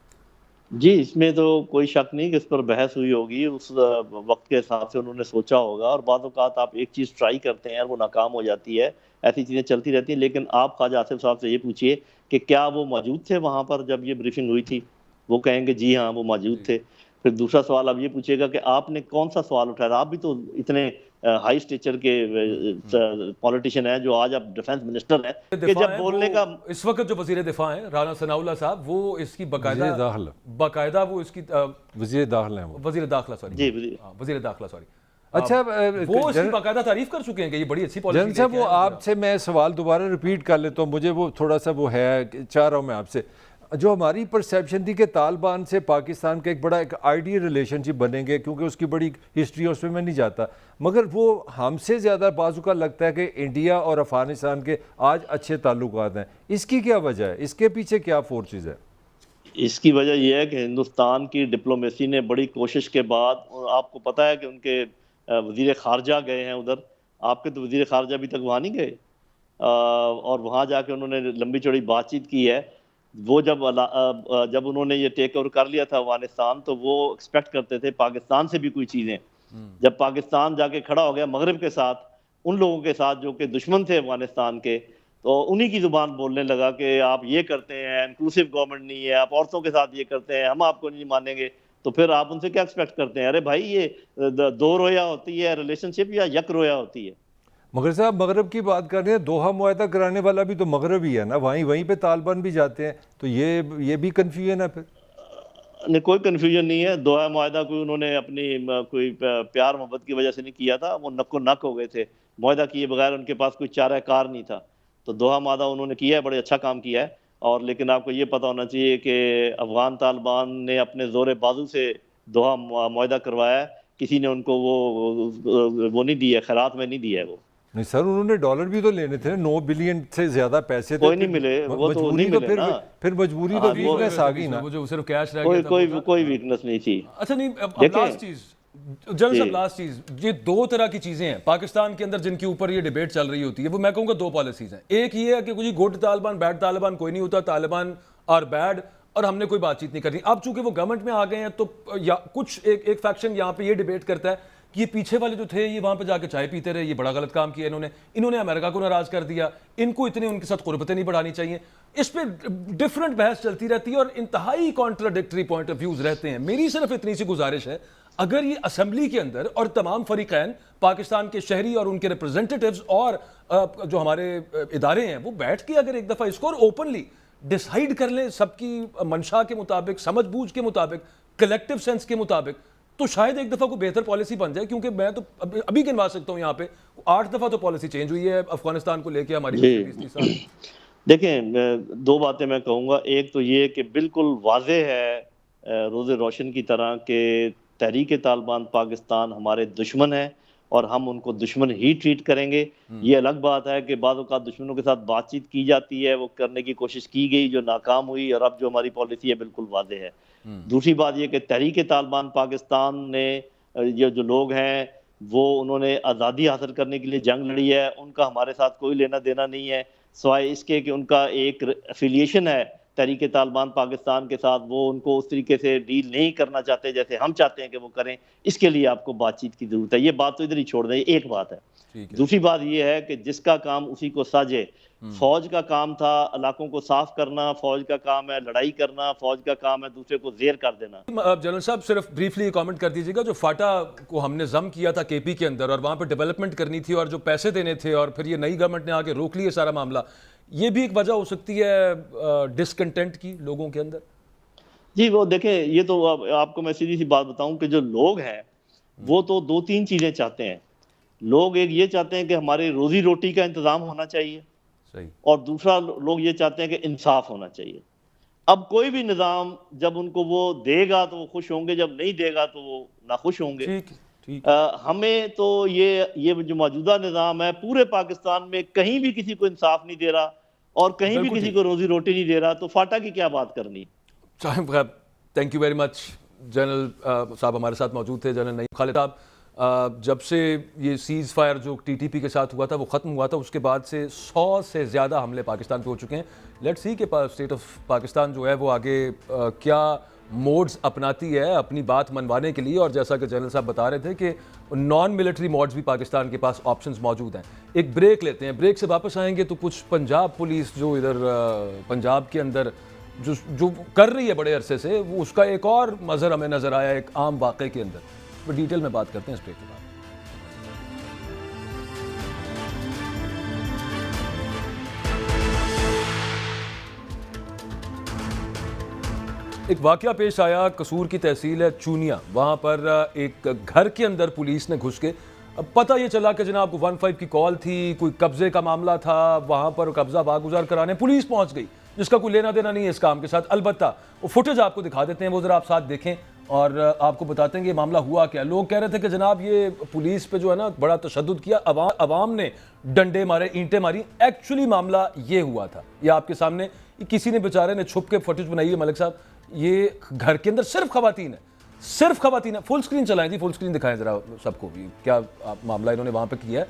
जी, इसमें तो कोई शक नहीं कि इस पर बहस हुई होगी। उस वक़्त के हिसाब से उन्होंने सोचा होगा, और बाज़ औक़ात आप एक चीज़ ट्राई करते हैं और वो नाकाम हो जाती है, ऐसी चीज़ें चलती रहती हैं। लेकिन आप ख्वाजा आसिफ साहब से ये पूछिए कि क्या वो मौजूद थे वहाँ पर जब ये ब्रीफिंग हुई थी? वो कहेंगे जी हाँ, वो मौजूद जी। थे। फिर दूसरा सवाल आप ये पूछिएगा कि आपने कौन-सा सवाल उठाया? आप भी तो इतने हाई स्टेचर के पॉलिटिशियन हैं, जो आज आप डिफेंस मिनिस्टर हैं, कि दिफा जब है बोलने वो, का इस वक्त जो वजीर दिफा हैं राना सनाउल्लाह साहब, वो इसकी वज़ीर दाखिला बाकायदा वो इसकी वज़ीर दाखिला है वो। वजीर दाखिला, सॉरी जी, वजीर दाखिला, सॉरी, अच्छा वो इसकी बाकायदा तारीफ कर चुके हैं कि ये बड़ी अच्छी जनरल पॉलिसी साहब, लेके वो आए हैं। आपसे मैं सवाल दोबारा रिपीट कर लेता हूँ, मुझे वो थोड़ा सा वो है, चाह रहा हूँ मैं आपसे, जो हमारी परसेप्शन थी कि तालिबान से पाकिस्तान का एक बड़ा एक आइडियल रिलेशनशिप बनेंगे, क्योंकि उसकी बड़ी हिस्ट्री है, उसमें मैं नहीं जाता, मगर वो हमसे ज़्यादा बाजू का लगता है कि इंडिया और अफगानिस्तान के आज अच्छे ताल्लुकात हैं। इसकी क्या वजह है? इसके पीछे क्या फोर्सेस है? इसकी वजह यह है कि हिंदुस्तान की डिप्लोमेसी ने बड़ी कोशिश के बाद, आपको पता है कि उनके वज़ीर ख़ारजा गए हैं उधर, आपके तो वज़ीर ख़ारजा अभी तक वहाँ नहीं गए। और वहाँ जाके उन्होंने लंबी चौड़ी बातचीत की है। वो जब उन्होंने ये टेक ओवर कर लिया था अफ़गानिस्तान, तो वो एक्सपेक्ट करते थे पाकिस्तान से भी कोई चीज़ें। जब पाकिस्तान जाके खड़ा हो गया मगरिब के साथ, उन लोगों के साथ जो कि दुश्मन थे अफ़गानिस्तान के, तो उन्हीं की ज़ुबान बोलने लगा कि आप ये करते हैं, इंक्लूसिव गवर्नमेंट नहीं है, आप औरतों के साथ ये करते हैं, हम आपको नहीं मानेंगे। तो फिर आप उनसे क्या एक्सपेक्ट करते हैं? अरे भाई, ये दो रोया होती है रिलेशनशिप, या यक रोया होती है? मगर साहब, मगरब की बात कर रहे हैं, दोहा मुआहदा कराने वाला भी तो मगरब ही है ना, वहीं पे तालिबान भी जाते हैं, तो ये भी कन्फ्यूजन है फिर। नहीं, कोई कन्फ्यूजन नहीं है। दोहा मुआहदा कोई उन्होंने अपनी कोई प्यार मोहब्बत की वजह से नहीं किया था, वो नक्को नक हो गए थे। मुआहदा किए बगैर उनके पास कोई चारा कार नहीं था। तो दोहा मुआहदा उन्होंने किया है, बड़े अच्छा काम किया है। और लेकिन आपको ये पता होना चाहिए कि अफ़गान तालिबान ने अपने ज़ोर बाजू से दोहा मुआहदा करवाया है। किसी ने उनको वो नहीं दिया, खैरात में नहीं दिया है वो। नहीं सर, उन्होंने डॉलर भी तो लेने थे ना, 9 बिलियन से ज्यादा पैसे थे, कोई नहीं मिले, वो तो नहीं मिले ना। फिर मजबूरी तो वीकनेस आ गई ना। वो जो सिर्फ कैश रह गया था, कोई वीकनेस नहीं थी। अच्छा नहीं, अब देखें, लास्ट चीज, जनरल साहब, लास्ट चीज, ये दो तरह की चीजें हैं पाकिस्तान के अंदर जिनके ऊपर ये डिबेट चल रही होती है। वो मैं कहूँगा दो पॉलिसीज हैं। एक ये है कि कोई गुड तालिबान बैड तालिबान कोई नहीं होता, तालिबान आर बैड और हमने कोई बातचीत नहीं करनी। अब चूंकि वो गवर्नमेंट में आ गए हैं, तो या कुछ एक फैक्शन यहाँ पे ये डिबेट करता है कि ये पीछे वाले जो थे, ये वहां पे जाके चाय पीते रहे, ये बड़ा गलत काम किया इन्होंने अमेरिका को नाराज कर दिया, इनको इतने उनके साथ कुर्बतें नहीं बढ़ानी चाहिए। इस पे डिफरेंट बहस चलती रहती है और इंतहाई कॉन्ट्राडिक्टरी पॉइंट ऑफ व्यूज रहते हैं। मेरी सिर्फ इतनी सी गुजारिश है, अगर ये असेंबली के अंदर और तमाम फरीकैन, पाकिस्तान के शहरी और उनके रिप्रेजेंटेटिव्स और जो हमारे इदारे हैं, वो बैठ के अगर एक दफा इसको और ओपनली डिसाइड कर लें, सबकी मंशा के मुताबिक, समझबूझ के मुताबिक, कलेक्टिव सेंस के मुताबिक, तो शायद एक दफा को बेहतर पॉलिसी बन जाए। क्योंकि मैं तो अभी गिनवा सकता हूं यहाँ पे 8 दफा तो पॉलिसी चेंज हुई है अफगानिस्तान को लेके हमारी 20-30 साल। देखें, दो बातें मैं कहूँगा। एक तो ये कि बिल्कुल वाज़ेह है रोज़े रोशन की तरह कि तहरीक तालिबान पाकिस्तान हमारे दुश्मन है और हम उनको दुश्मन ही ट्रीट करेंगे। ये अलग बात है कि बाज़ औक़ात दुश्मनों के साथ बातचीत की जाती है, वो करने की कोशिश की गई जो नाकाम हुई, और अब जो हमारी पॉलिसी है बिल्कुल वाज़ेह है। दूसरी बात ये कि तहरीक तालिबान पाकिस्तान ने ये जो लोग हैं, वो उन्होंने आज़ादी हासिल करने के लिए जंग लड़ी है, उनका हमारे साथ कोई लेना देना नहीं है, सिवाय इसके कि उनका एक एफिलिएशन है तहरीक तालिबान पाकिस्तान के साथ। वो उनको उस तरीके से डील नहीं करना चाहते जैसे हम चाहते हैं कि वो करें। इसके लिए आपको बातचीत की ज़रूरत है। ये बात तो इधर ही छोड़ दें, एक बात है। दूसरी बात ये है कि जिसका काम उसी को साजे। फौज का काम था इलाकों को साफ करना, फौज का काम है लड़ाई करना, फौज का काम है दूसरे को जेर कर देना। जनरल साहब, सिर्फ ब्रीफली कमेंट कर दीजिएगा, जो फाटा को हमने जम किया था केपी के अंदर और वहां पर डेवलपमेंट करनी थी और जो पैसे देने थे और फिर ये नई गवर्नमेंट ने आके रोक लिया सारा मामला, ये भी एक वजह हो सकती है डिसकंटेंट की लोगों के अंदर? जी, वो देखें, ये तो आपको मैं सीधी सी बात बताऊं कि जो लोग हैं वो तो 2-3 चीज़ें चाहते हैं। लोग एक ये चाहते हैं कि हमारी रोजी रोटी का इंतज़ाम होना चाहिए, सही, और दूसरा लोग ये चाहते हैं कि इंसाफ होना चाहिए। अब कोई भी निज़ाम जब उनको वो देगा तो वो खुश होंगे, जब नहीं देगा तो वो नाखुश होंगे। ठीक। हमें तो ये जो मौजूदा निज़ाम है पूरे पाकिस्तान में कहीं भी किसी को इंसाफ नहीं दे रहा और कहीं भी किसी को रोजी रोटी नहीं दे रहा, तो फाटा की क्या बात करनी। Thank you very much general साहब, हमारे साथ मौजूद थे जनरल नईम खालिद साहब। जब से ये सीज़ फायर जो टीटीपी के साथ हुआ था वो ख़त्म हुआ था, उसके बाद से 100 से ज़्यादा हमले पाकिस्तान पे हो चुके हैं। लेट्स सी कि स्टेट ऑफ पाकिस्तान जो है वो आगे क्या मोड्स अपनाती है अपनी बात मनवाने के लिए। और जैसा कि जनरल साहब बता रहे थे कि नॉन मिलिट्री मोड्स भी पाकिस्तान के पास ऑप्शंस मौजूद हैं। एक ब्रेक लेते हैं, ब्रेक से वापस आएंगे तो कुछ पंजाब पुलिस जो इधर पंजाब के अंदर जो कर रही है बड़े अरसे से, वो उसका एक और मज़र हमें नज़र आया एक आम वाक़े के अंदर। तो डिटेल में बात करते हैं इस ब्रेक के बाद। एक वाकया पेश आया, कसूर की तहसील है चूनिया, वहाँ पर एक घर के अंदर पुलिस ने घुस के, अब पता ये चला कि जनाब 15 की कॉल थी, कोई कब्जे का मामला था, वहाँ पर कब्जा बागुजार कराने पुलिस पहुँच गई, जिसका कोई लेना देना नहीं है इस काम के साथ। अलबत्ता वो फुटेज आपको दिखा देते हैं, वो ज़रा आप साथ देखें और आपको बताते हैं कि मामला हुआ क्या। लोग कह रहे थे कि जनाब ये पुलिस पे जो है ना बड़ा तशद्दुद किया, अवाम ने डंडे मारे, ईंटें मारी। एक्चुअली मामला ये हुआ था, ये आपके सामने किसी ने बेचारे ने छुप के फुटेज बनाई है। मलिक साहब, ये घर के अंदर सिर्फ खवातीन है, सिर्फ खवातीन है। फुल स्क्रीन चलाएं जी, फुल स्क्रीन दिखाएं जरा सबको भी क्या मामला इन्होंने वहां पे किया है।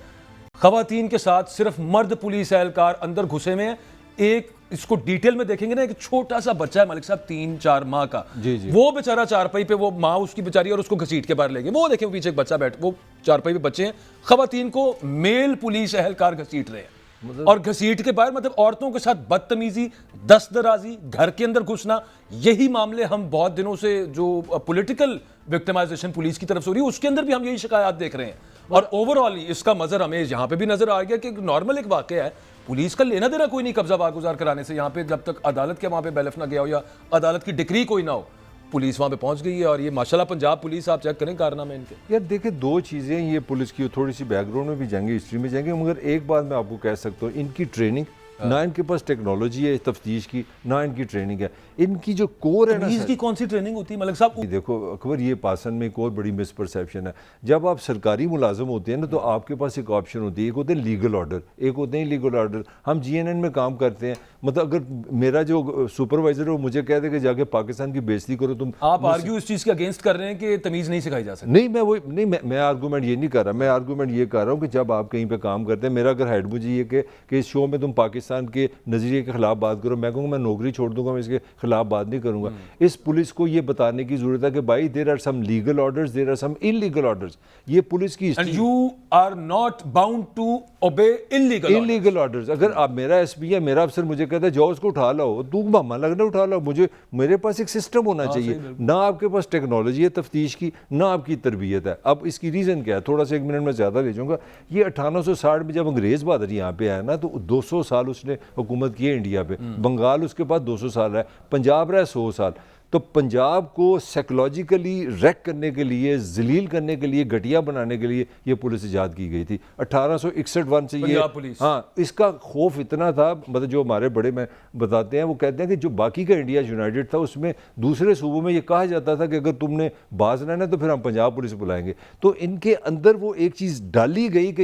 खवातीन के साथ सिर्फ मर्द पुलिस एहलकार अंदर घुसे में। एक इसको डिटेल में देखेंगे ना, एक छोटा सा बच्चा है मलिक साहब 3-4 माह का, जी जी। वो बेचारा चारपाई पे, वो माँ उसकी बेचारी और उसको घसीट के बाहर ले गए। वो देखें पीछे एक बच्चा बैठ, वो चारपाई पे बच्चे हैं, खवातीन को मेल पुलिस एहलकार घसीट रहे हैं और घसीट के बाहर, मतलब औरतों के साथ बदतमीजी, दस्तदराजी, घर के अंदर घुसना। यही मामले हम बहुत दिनों से जो पॉलिटिकल विक्टिमाइजेशन पुलिस की तरफ से हो रही है उसके अंदर भी हम यही शिकायत देख रहे हैं। और ओवरऑल इसका मजर हमें यहाँ पे भी नजर आ गया कि नॉर्मल एक वाकया है, पुलिस का लेना देना कोई नहीं कब्जा बागुजार कराने से। यहाँ पे जब तक अदालत के वहाँ पे बैलेफ ना गया हो या अदालत की डिक्री कोई ना हो, पुलिस वहाँ पे पहुँच गई है। और ये माशाल्लाह पंजाब पुलिस, आप चेक करें कारनामे इनके। यार देखिए, दो चीज़ें ये पुलिस की, थोड़ी सी बैकग्राउंड में भी जाएंगे, हिस्ट्री में जाएंगे, मगर एक बात मैं आपको कह सकता हूँ, इनकी ट्रेनिंग ना, इनके पास टेक्नोलॉजी है तफ्तीश की, ना इनकी ट्रेनिंग है। इनकी जो कोर है ना, इसकी कौन सी ट्रेनिंग होती है मलिक साहब? देखो अकबर, ये पासन में एक और बड़ी मिसपरसेप्शन है। जब आप सरकारी मुलाजिम होते हैं ना, तो आपके पास एक ऑप्शन होती है, एक होते हैं लीगल ऑर्डर, एक होते हैं इलीगल ऑर्डर। हम GNN में काम करते हैं, मतलब अगर मेरा जो सुपरवाइजर है वो मुझे कह दे कि जाके पाकिस्तान की बेइज्जती करो, तुम आप आर्ग्यू इस चीज़ के अगेंस्ट कर रहे हैं कि तमीज़ नहीं सिखाई जा सकती? नहीं, मैं आर्गूमेंट ये नहीं कर रहा। मैं आर्गूमेंट ये कर रहा हूँ कि जब आप कहीं पे काम करते हैं, मेरा अगर हेड मुझे ये कि इस शो में तुम पाकिस्तान के नज़रिए के खिलाफ बात करो, मैं कहूँगा मैं नौकरी छोड़ दूंगा, मैं इसके खिलाफ बात नहीं करूँगा। इस पुलिस को ये बताने की जरूरत है कि भाई there are some legal orders, there are some illegal orders. ये पुलिस की and you are not bound to obey illegal orders. अगर आप मेरा SP है, मेरा अफसर मुझे कहता है जाओ उसको उठा लाओ, तू मामा लगना उठा लाओ, मेरे पास एक सिस्टम होना चाहिए। ना आपके पास टेक्नोलॉजी है तफ्तीश की, ना आपकी तरबियत है। अब इसकी रीज़न क्या है, थोड़ा सा 1 मिनट में ज़्यादा ले जाऊँगा। ये 1860 में जब अंग्रेज़ बहादुर यहाँ पे आया ना, तो 200 साल उसने हुकूमत की है इंडिया पे। बंगाल उसके बाद 200 साल रहा, पंजाब रहा 100 साल। तो पंजाब को साइकोलॉजिकली रैक करने के लिए, जलील करने के लिए, घटिया बनाने के लिए ये पुलिस इजाद की गई थी 1861 से। ये हाँ, इसका खौफ इतना था, मतलब जो हमारे बड़े में बताते हैं, वो कहते हैं कि जो बाकी का इंडिया यूनाइटेड था उसमें दूसरे सूबों में ये कहा जाता था कि अगर तुमने बाज रहना है तो फिर हम पंजाब पुलिस बुलाएंगे। तो इनके अंदर वो एक चीज़ डाली गई कि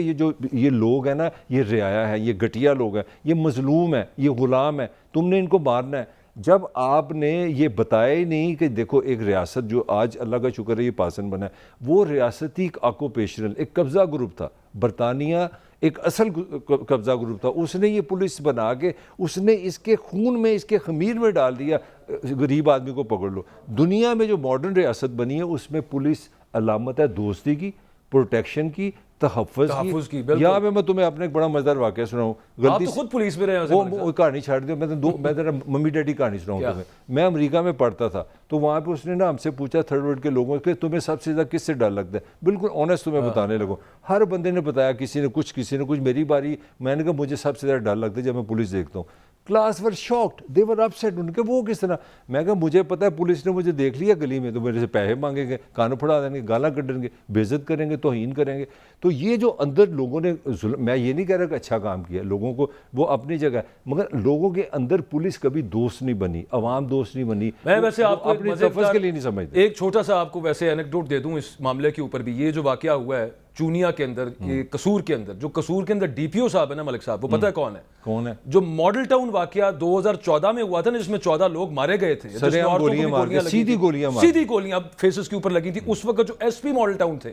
ये लोग हैं ना, ये रियाया है, ये घटिया लोग हैं, ये मजलूम है, ये गुलाम है, तुमने इनको मारना है। जब आपने ये बताया ही नहीं कि देखो एक रियासत जो आज अल्लाह का शुक्र है ये पासन बना है, वो रियासती एक ऑक्यूपेशनल, एक कब्ज़ा ग्रुप था। बरतानिया एक असल कब्ज़ा ग्रुप था, उसने ये पुलिस बना के उसने इसके खून में, इसके खमीर में डाल दिया, गरीब आदमी को पकड़ लो। दुनिया में जो मॉडर्न रियासत बनी है उसमें पुलिस अलामत है दोस्ती की, प्रोटेक्शन की, तहफ़्फ़ुज़ की। यहाँ पे मैं तुम्हें अपने एक बड़ा मज़ेदार वाक़या सुनाऊँ। गलती तो खुद पुलिस में रहे, वो कहानी छाड़ दियो। मैं तेरा मम्मी डैडी कहानी सुनाऊँ तुम्हें। मैं अमेरिका में पढ़ता था, तो वहाँ पे उसने ना हमसे पूछा थर्ड वर्ल्ड के लोगों के, तुम्हें सबसे ज़्यादा किससे डर लगता है? बिल्कुल ऑनेस्ट तुम्हें बताने लगो। हर बंदे ने बताया, किसी ने कुछ। मेरी बारी, मैंने कहा मुझे सबसे ज़्यादा डर लगता है जब मैं पुलिस देखता हूँ। Class were shocked, they were upset. उनके वो किस तरह? मैं कहा मुझे पता है पुलिस ने मुझे देख लिया गली में तो मेरे से पैसे मांगेंगे, कान फड़ा देंगे, गाला कटेंगे, बेइज्जत करेंगे, तौहीन करेंगे। तो ये जो अंदर लोगों ने, मैं ये नहीं कह रहा कि अच्छा काम किया लोगों को, वो अपनी जगह, मगर लोगों के अंदर पुलिस कभी दोस्त नहीं बनी, अवाम दोस्त नहीं बनी। मैं वैसे आपको अपनी तफज़ के लिए नहीं समझते। एक छोटा सा आपको वैसे एनेक्डोट दे दूं इस मामले के ऊपर भी। ये जो वाकया हुआ है चूनिया के अंदर, ये कसूर के अंदर, जो कसूर के अंदर DPO साहब है ना मलिक साहब, वो पता है कौन है? जो मॉडल टाउन वाकया 2014 में हुआ था ना, जिसमें 14 लोग मारे गए थे, सीधी गोलियां सीधी गोलियां फेसेस के ऊपर लगी थी। उस वक्त जो SP मॉडल टाउन थे,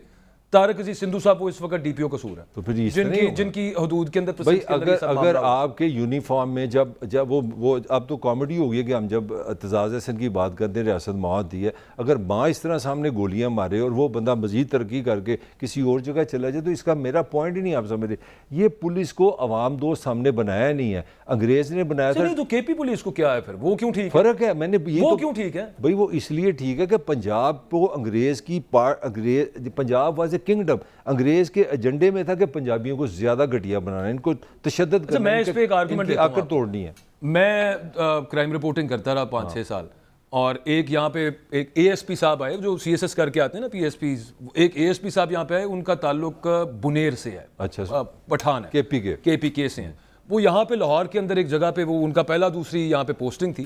तारिक अजीज सिंधु साहब वो इस वक्त डीपीओ कसूर है, तो फिर इस तरह नहीं जिनकी हदूद के अंदर भाई प्रेसिडेंट के अंदर ये सब अगर मामला हुआ। आपके यूनिफॉर्म में जब वो अब तो कॉमेडी हो गई है कि हम जब एतजाज़ हसन की बात करते हैं रियासत माहौल दी है, अगर माँ इस तरह सामने गोलियां मारे और वो बंदा मजीद तरक्की करके किसी और जगह चला जाए, तो इसका मेरा पॉइंट ही नहीं आप समझ रहे। ये पुलिस को अवाम दोस्त हमने बनाया नहीं है, अंग्रेज ने बनाया था। नहीं तो केपी पुलिस को क्या है फिर, वो क्यों ठीक है? फर्क है, मैंने ये वो तो क्यों ठीक है भाई, वो इसलिए ठीक है कि पंजाब को अंग्रेज की अंग्रेज, पंजाब वाज ए किंगडम, अंग्रेज के एजेंडे में था कि पंजाबियों को ज्यादा घटिया बनाना है, इनको तशद्दुद करना है, मैं इस पे एक आर्गुमेंट देता हूं आकर तोड़नी है। मैं क्राइम रिपोर्टिंग करता रहा 5-6 साल, और एक यहाँ पे एक एएसपी साहब आए जो सीएसएस करके आते हैं ना, पीएसपी, एक एएसपी साहब यहाँ पे आए, उनका ताल्लुक बुनेर से है, अच्छा, पठान है, केपीके से हैं वो। यहाँ पे लाहौर के अंदर एक जगह पे वो उनका पहला दूसरी यहाँ पे पोस्टिंग थी,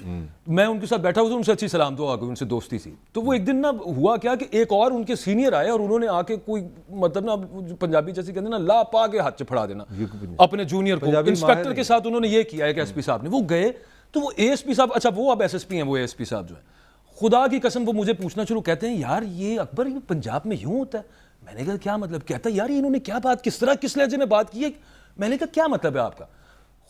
मैं उनके साथ बैठा हुआ था, उनसे अच्छी सलाम दुआ हो गई, उनसे दोस्ती सी। तो वो एक दिन ना हुआ क्या कि एक और उनके सीनियर आए और उन्होंने आके कोई मतलब ना पंजाबी जैसे कहते हैं ना, ला पा के हाथ से फड़ा देना अपने जूनियर को। इंस्पेक्टर के साथ उन्होंने ये किया है कि एसपी साहब ने, वो गए तो वो एएसपी साहब, अच्छा वो अब एसएसपी हैं, वो एएसपी साहब जो है, खुदा की कसम वो मुझे पूछना शुरू, कहते हैं यार ये अकबर ये पंजाब में यूं होता है। मैंने कहा क्या मतलब? कहता है यार इन्होंने क्या बात, किस तरह किस लहजे में बात की है। मैंने कहा क्या मतलब है आपका?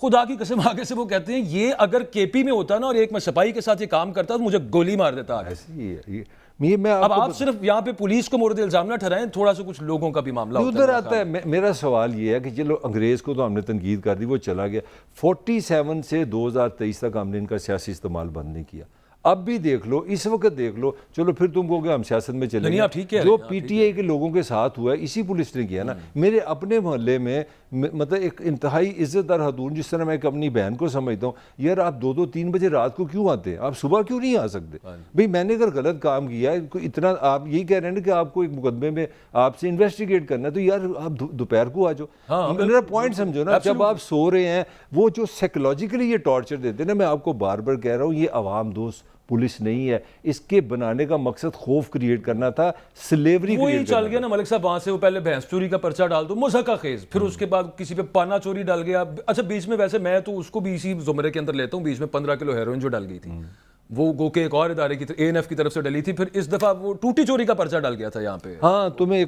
खुदा की कसम आगे से वो कहते हैं ये अगर केपी में होता ना और एक मैं सिपाही के साथ ये काम करता तो मुझे गोली मार देता आगे। मैं अब आप सिर्फ यहाँ पे पुलिस को मोर्द इल्जाम ना ठहराएं, थोड़ा सा कुछ लोगों का भी मामला उधर आता है। मेरा सवाल ये है कि चलो अंग्रेज को तो हमने तनकीद कर दी, वो चला गया, 47 से 2023 तक हमने इनका सियासी इस्तेमाल बंद नहीं किया। अब भी देख लो, इस वक्त देख लो, चलो फिर तुम कहोगे हम सियासत में चले गए। आप ठीक है, जो पीटीआई के लोगों के साथ हुआ है इसी पुलिस ने किया ना। मेरे अपने मोहल्ले में मतलब एक इंतहाई इज्जतदार खातून, जिस तरह मैं एक अपनी बहन को समझता हूँ, यार आप 2-3 बजे रात को क्यों आते हैं, आप सुबह क्यों नहीं आ सकते? भाई मैंने अगर गलत काम किया है, इतना आप यही कह रहे हैं ना कि आपको एक मुकदमे में आपसे इन्वेस्टिगेट करना है, तो यार आप दोपहर को आ जाओ। मेरा पॉइंट समझो ना, जब आप सो रहे हैं, वो जो साइकोलॉजिकली ये टॉर्चर देते हैं ना, मैं आपको बार बार कह रहा हूँ, ये अवाम दोस्त पुलिस नहीं है। इसके बनाने का मकसद खौफ क्रिएट करना था, स्लेवरी वही चल गया ना मलिक साहब। वहां से वो पहले भैंस चोरी का पर्चा डाल दो, मुज़क्का खेज, फिर उसके बाद किसी पे पाना चोरी डाल गया। अच्छा बीच में वैसे मैं तो उसको भी इसी जुमरे के अंदर लेता हूँ, बीच में 15 किलो हेरोइन जो डाल गई थी, वो गो के एक और इदारे की एएनएफ की तरफ से डली थी। फिर इस दफा वो टूटी चोरी का पर्चा डाल गया था यहाँ पे। हाँ, तुम्हें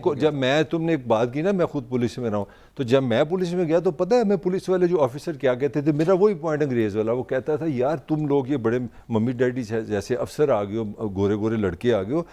तुमने एक बात की ना, मैं खुद पुलिस में रहा हूँ, तो जब मैं पुलिस में गया तो पता है मैं पुलिस वाले जो ऑफिसर क्या कहते थे, मेरा वही पॉइंट अंग्रेज वाला, वो कहता था यार तुम लोग ये बड़े मम्मी डैडी जैसे अफसर आ गए हो, गोरे गोरे लड़के आ गए हो।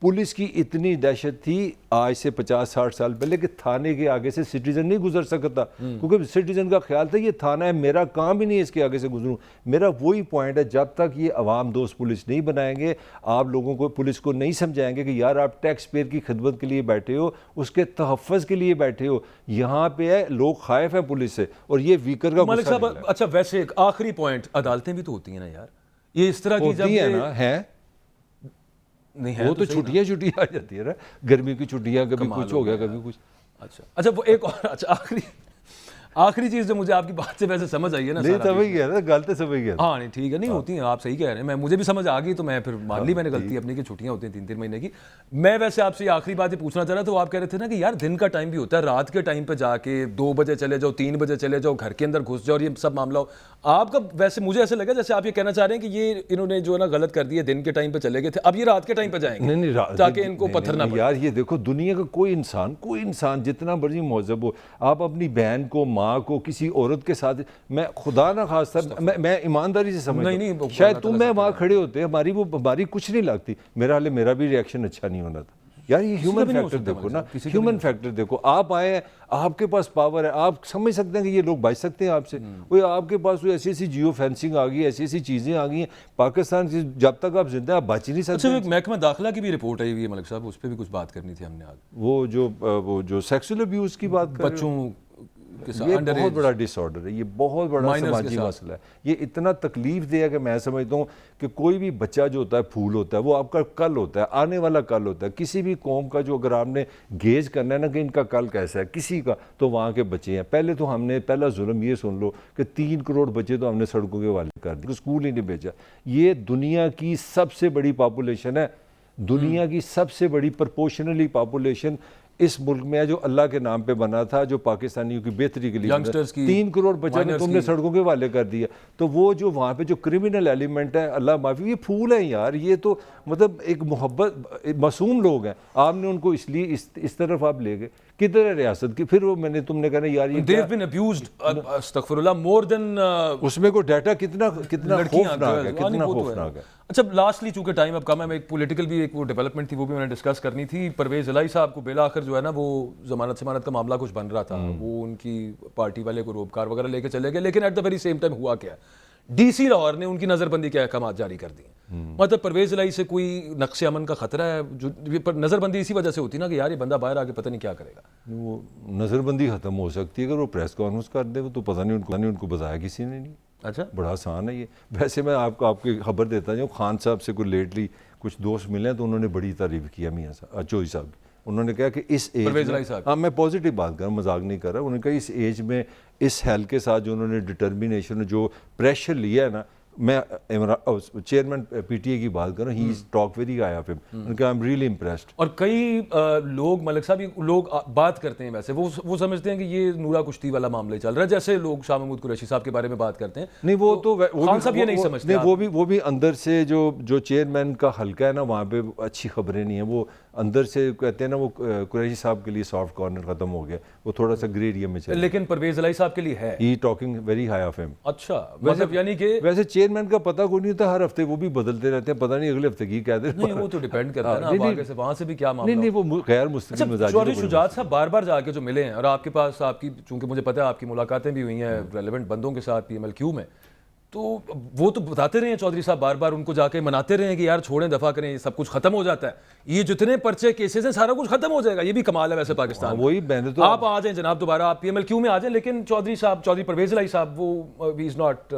पुलिस की इतनी दहशत थी आज से 50-60 साल पहले कि थाने के आगे से सिटीजन नहीं गुजर सकता, क्योंकि सिटीजन का ख्याल था ये थाना है, मेरा काम ही नहीं है इसके आगे से गुजरूं। मेरा वही पॉइंट है, जब तक ये अवाम दोस्त पुलिस नहीं बनाएंगे, आप लोगों को पुलिस को नहीं समझाएंगे कि यार आप टैक्स पेयर की खिदमत के लिए बैठे हो, उसके तहफ़्फ़ुज़ के लिए बैठे हो, यहाँ पे है लोग खाइफ है पुलिस से, और ये वीकर का मलिक साहब। अच्छा वैसे एक आखिरी पॉइंट, अदालतें भी तो होती हैं ना यार, ये इस तरह की जब है ना है नहीं है, वो तो छुट्टियां आ जाती है ना, गर्मी की छुट्टियां, कभी कुछ हो गया, कभी कुछ। अच्छा वो एक और, अच्छा आखिरी चीज जो मुझे आपकी बात से वैसे समझ आई है ना, नहीं समझ गया ना, गलत समझ गया। हाँ नहीं ठीक है, नहीं होती हैं, आप सही कह रहे हैं, मैं मुझे भी समझ आ गई, तो मैं फिर मान ली मैंने गलती अपनी की, छुट्टियां होती हैं 3-3 महीने की। मैं वैसे आपसे आखिरी बात ये पूछना चाह रहा था, तो आप कह रहे थे ना कि यार दिन का टाइम भी होता है, रात के टाइम पे जाके 2 बजे चले जाओ, 3 बजे चले जाओ, घर के अंदर घुस जाओ और ये सब मामला हो आपका। वैसे मुझे ऐसे लगा जैसे आप ये कहना चाह रहे हैं कि ये इन्होंने जो है ना गलत कर दिया, दिन के टाइम पे चले गए थे, अब ये रात के टाइम पे जाएंगे, नहीं ताकि इनको पत्थर ना पड़े। यार ये देखो, दुनिया का कोई इंसान जितना मर्जी महजब हो, आप अपनी बहन को, माँ को, किसी औरत के साथ, मैं खुदा ना खास्ता, मैं ईमानदारी से समझता हूँ, शायद तुम मैं वहाँ खड़े होते, हमारी कुछ नहीं लगती, मेरा भी रिएक्शन अच्छा नहीं होना था। यार ये ह्यूमन फैक्टर देखो ना, ह्यूमन फैक्टर देखो, आप आए हैं, आपके पास पावर है, आप समझ सकते हैं कि ये लोग बच सकते हैं आपसे, वो आपके पास ऐसी ऐसी जियो फेंसिंग आ गई, ऐसी ऐसी चीज़ें आ गई हैं पाकिस्तान की, जब तक आप जिंदा आप बच ही नहीं सकते। अच्छा महकमा दाखिला की भी रिपोर्ट आई हुई है मलिक साहब, उस पर भी कुछ बात करनी थी हमने आज, वो जो सेक्सुअल अब्यूज़ की बात कर बच्चों, ये बहुत बड़ा डिसऑर्डर है, ये बहुत बड़ा समाजी मसला है, ये इतना तकलीफ दे है कि मैं समझता हूँ कि कोई भी बच्चा जो होता है फूल होता है, वो आपका कल होता है, आने वाला कल होता है। किसी भी कौम का जो अगर आपने गेज करना है ना कि इनका कल कैसा है किसी का, तो वहाँ के बच्चे हैं। पहले तो हमने पहला जुल्म ये सुन लो कि 3 करोड़ बच्चे तो हमने सड़कों के हवाले कर दिए, स्कूल ही नहीं भेजा। ये दुनिया की सबसे बड़ी पॉपुलेशन है, दुनिया की सबसे बड़ी प्रपोर्शनली पॉपुलेशन इस मुल्क में है जो अल्लाह के नाम पे बना था, जो पाकिस्तानियों की बेहतरी के लिए यंगस्टर्स की, 3 करोड़ बच्चों ने माइनर्स तुमने की। सड़कों के हवाले कर दिया। तो वो जो वहाँ पे जो क्रिमिनल एलिमेंट है, अल्लाह माफी, ये फूल है यार, ये तो मतलब एक मोहब्बत मासूम लोग हैं, आपने उनको इसलिए इस तरफ आप ले गए। किधर है रियासत की? फिर वो तुमने कहा यार ये They've been abused, अस्तगफिरुल्लाह, more than उसमें को डाटा कितना लड़कियां, खौफनाक है, girls, हाँ, कितना नहीं, वो तो है। खौफनाक है। अच्छा, लास्टली चूंकि टाइम अब कम है, मैं एक पॉलिटिकल भी एक वो डेवलपमेंट थी वो भी मैंने डिस्कस करनी थी। परवेज इलाही साहब को बेला आखिर जो है ना वो जमानत का मामला कुछ बन रहा था, वो उनकी पार्टी वाले को रोबकार वगैरह लेके चले गए, लेकिन at the very same time हुआ क्या, डीसी लाहौर ने उनकी नज़रबंदी के अहकाम जारी कर दिए। मतलब परवेज इलाही से कोई नक्श अमन का खतरा है? जो पर नज़रबंदी इसी वजह से होती ना कि यार ये बंदा बाहर आके पता नहीं क्या करेगा। वो नज़रबंदी ख़त्म हो सकती है अगर वो प्रेस कॉन्फ्रेंस कर दे, वो तो पता नहीं उनको बताया किसी ने नहीं। अच्छा, बड़ा आसान है ये। वैसे मैं आपकी खबर देता हूँ, खान साहब से कोई लेटली कुछ दोस्त मिले हैं तो उन्होंने बड़ी तारीफ किया मियाँ साहब, चौधरी साहब की। उन्होंने कहा कि इस एज में, हाँ मैं पॉजिटिव बात कर रहा हूँ, मजाक नहीं कर रहा, उन्होंने कहा इस एज में इस हेल्थ के साथ जो उन्होंने डिटर्मिनेशन, जो प्रेशर लिया है ना, मैं चेयरमैन पीटीए की बात कर रहा हूँ, ही talk very high of him, उनका आई एम रियली इम्प्रेस्ड। और कई लोग मलिक साहब, लोग बात करते हैं वैसे वो समझते हैं कि ये नूरा कुश्ती वाला मामला ही चल रहा है, जैसे लोग शाह महमूद कुरैशी साहब के बारे में बात करते हैं। नहीं वो तो खान साहब ये नहीं समझते। वो भी अंदर से जो चेयरमैन का हल्का है ना, वहाँ पे अच्छी खबरें नहीं है। वो अंदर से कहते हैं ना, वो कुरैशी साहब के लिए सॉफ्ट कॉर्नर खत्म हो गया, वो थोड़ा सा ग्रे एरिया में चल। लेकिन परवेज इलाही साहब के लिए है, he talking very high of him. अच्छा, मतलब यानी कि वैसे चेयरमैन का पता कोई नहीं होता, हर हफ्ते वो भी बदलते रहते हैं, पता नहीं अगले हफ्ते की कहते हैं। नहीं, वो तो डिपेंड करता है ना, अब आगे से वहां से भी क्या मामला। नहीं वो गैर मुस्तकिल मिजाजी। चौधरी शुजात साहब बार बार जाके जो मिले हैं, और आपके पास आपकी, चूंकि मुझे पता है आपकी मुलाकातें भी हुई हैं रेलेवेंट बंदों के साथ पीएमएलक्यू में, तो वो तो बताते रहे हैं चौधरी साहब, बार बार उनको जाके मनाते रहे हैं कि यार छोड़ें, दफा करें, ये सब कुछ खत्म हो जाता है, ये जितने पर्चे केसेस हैं सारा कुछ खत्म हो जाएगा। ये भी कमाल है वैसे पाकिस्तान। वही मैंने तो, आप आ जाएं जनाब, दोबारा आप पीएमएलक्यू में आ जाएं, लेकिन चौधरी साहब, चौधरी परवेज इलाही साहब, वो ही इज नॉट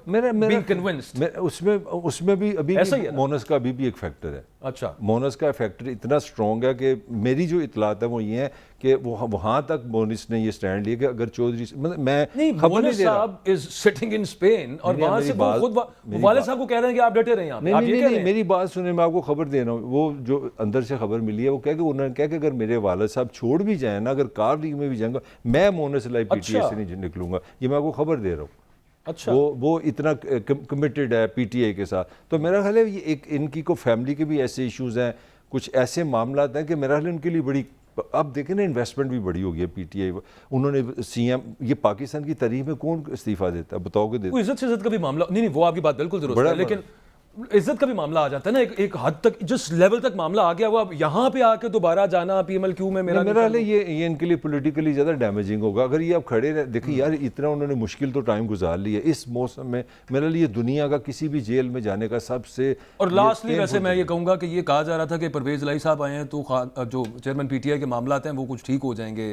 मेरा कन्विंस्ड। उसमें भी अभी मोनस का अभी भी एक फैक्टर है। अच्छा, मोनस का फैक्टर इतना स्ट्रॉन्ग है कि मेरी जो इतलात है वो ये है कि वो वहां तक मोनस ने ये स्टैंड लिया कि अगर चौधरी, मतलब मैं खबर नहीं दे रहा, इज सिटिंग इन स्पेन और वहां से वो खुद वाले साहब को कह रहे हैं कि आप डटे रहे हैं। नहीं, मेरी बात सुने, मैं आपको खबर दे रहा हूँ। वो जो अंदर से खबर मिली है, वो कह के उन्होंने कहा कि अगर मेरे वालिद साहब छोड़ भी जाए ना, अगर कार लीग में भी जाऊंगा, मैं मोनस इलाही पीटीए से नहीं निकलूंगा। ये मैं आपको खबर दे रहा हूँ। अच्छा, वो इतना कमिटेड है पीटीआई के साथ। तो मेरा ख्याल है ये एक इनकी को फैमिली के भी ऐसे इश्यूज हैं, कुछ ऐसे मामला हैं कि मेरा ख्याल उनके लिए बड़ी, अब देखें ना, इन्वेस्टमेंट भी बड़ी हो गई है पीटीआई। उन्होंने सीएम, ये पाकिस्तान की तारीख में कौन इस्तीफा देता है बताओगे? देता इज्जत का भी मामला नहीं, वो आपकी बात बिल्कुल दुरुस्त है, लेकिन इज्जत का भी मामला आ जाता है ना एक हद तक, जिस लेवल तक मामला आ गया वो अब यहाँ पे आके दोबारा जाना पीएमएलक्यू में, मेरा हाल है ये इनके लिए पॉलिटिकली ज़्यादा डैमेजिंग होगा। अगर ये अब खड़े रहे, देखिए यार इतना उन्होंने मुश्किल तो टाइम गुजार लिया इस मौसम में, मेरे लिए दुनिया का किसी भी जेल में जाने का सबसे। और लास्टली वैसे मैं ये कहूँगा कि ये कहा जा रहा था कि परवेज इलाही साहब आए हैं तो जो चेयरमैन पीटीआई के मामला हैं वो कुछ ठीक हो जाएंगे,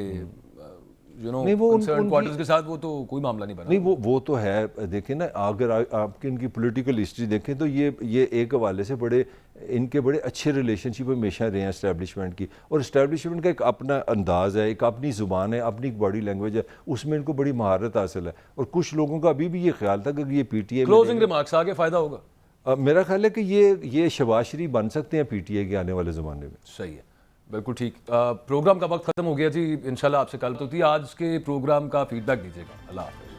नहीं वो क्वार्टर्स के साथ, वो तो कोई मामला नहीं बना। नहीं वो तो है। देखिए ना, अगर आपकी इनकी पॉलिटिकल हिस्ट्री देखें तो ये एक हवाले से इनके बड़े अच्छे रिलेशनशिप हमेशा रहे हैं एस्टैब्लिशमेंट की, और एस्टैब्लिशमेंट का एक अपना अंदाज़ है, एक अपनी ज़ुबान है, अपनी बॉडी लैंग्वेज है, उसमें इनको बड़ी महारत हासिल है। और कुछ लोगों का अभी भी ये ख्याल था कि ये पीटीआई क्लोजिंग रिमार्क्स आगे फ़ायदा होगा। मेरा ख्याल है कि ये शहबाज शरीफ बन सकते हैं पीटीआई के आने वाले ज़माने में। सही है, बिल्कुल ठीक। प्रोग्राम का वक्त खत्म हो गया जी, इंशाल्लाह आपसे कल तो थी। आज के प्रोग्राम का फीडबैक दीजिएगा। अल्लाह हाफ़िज़।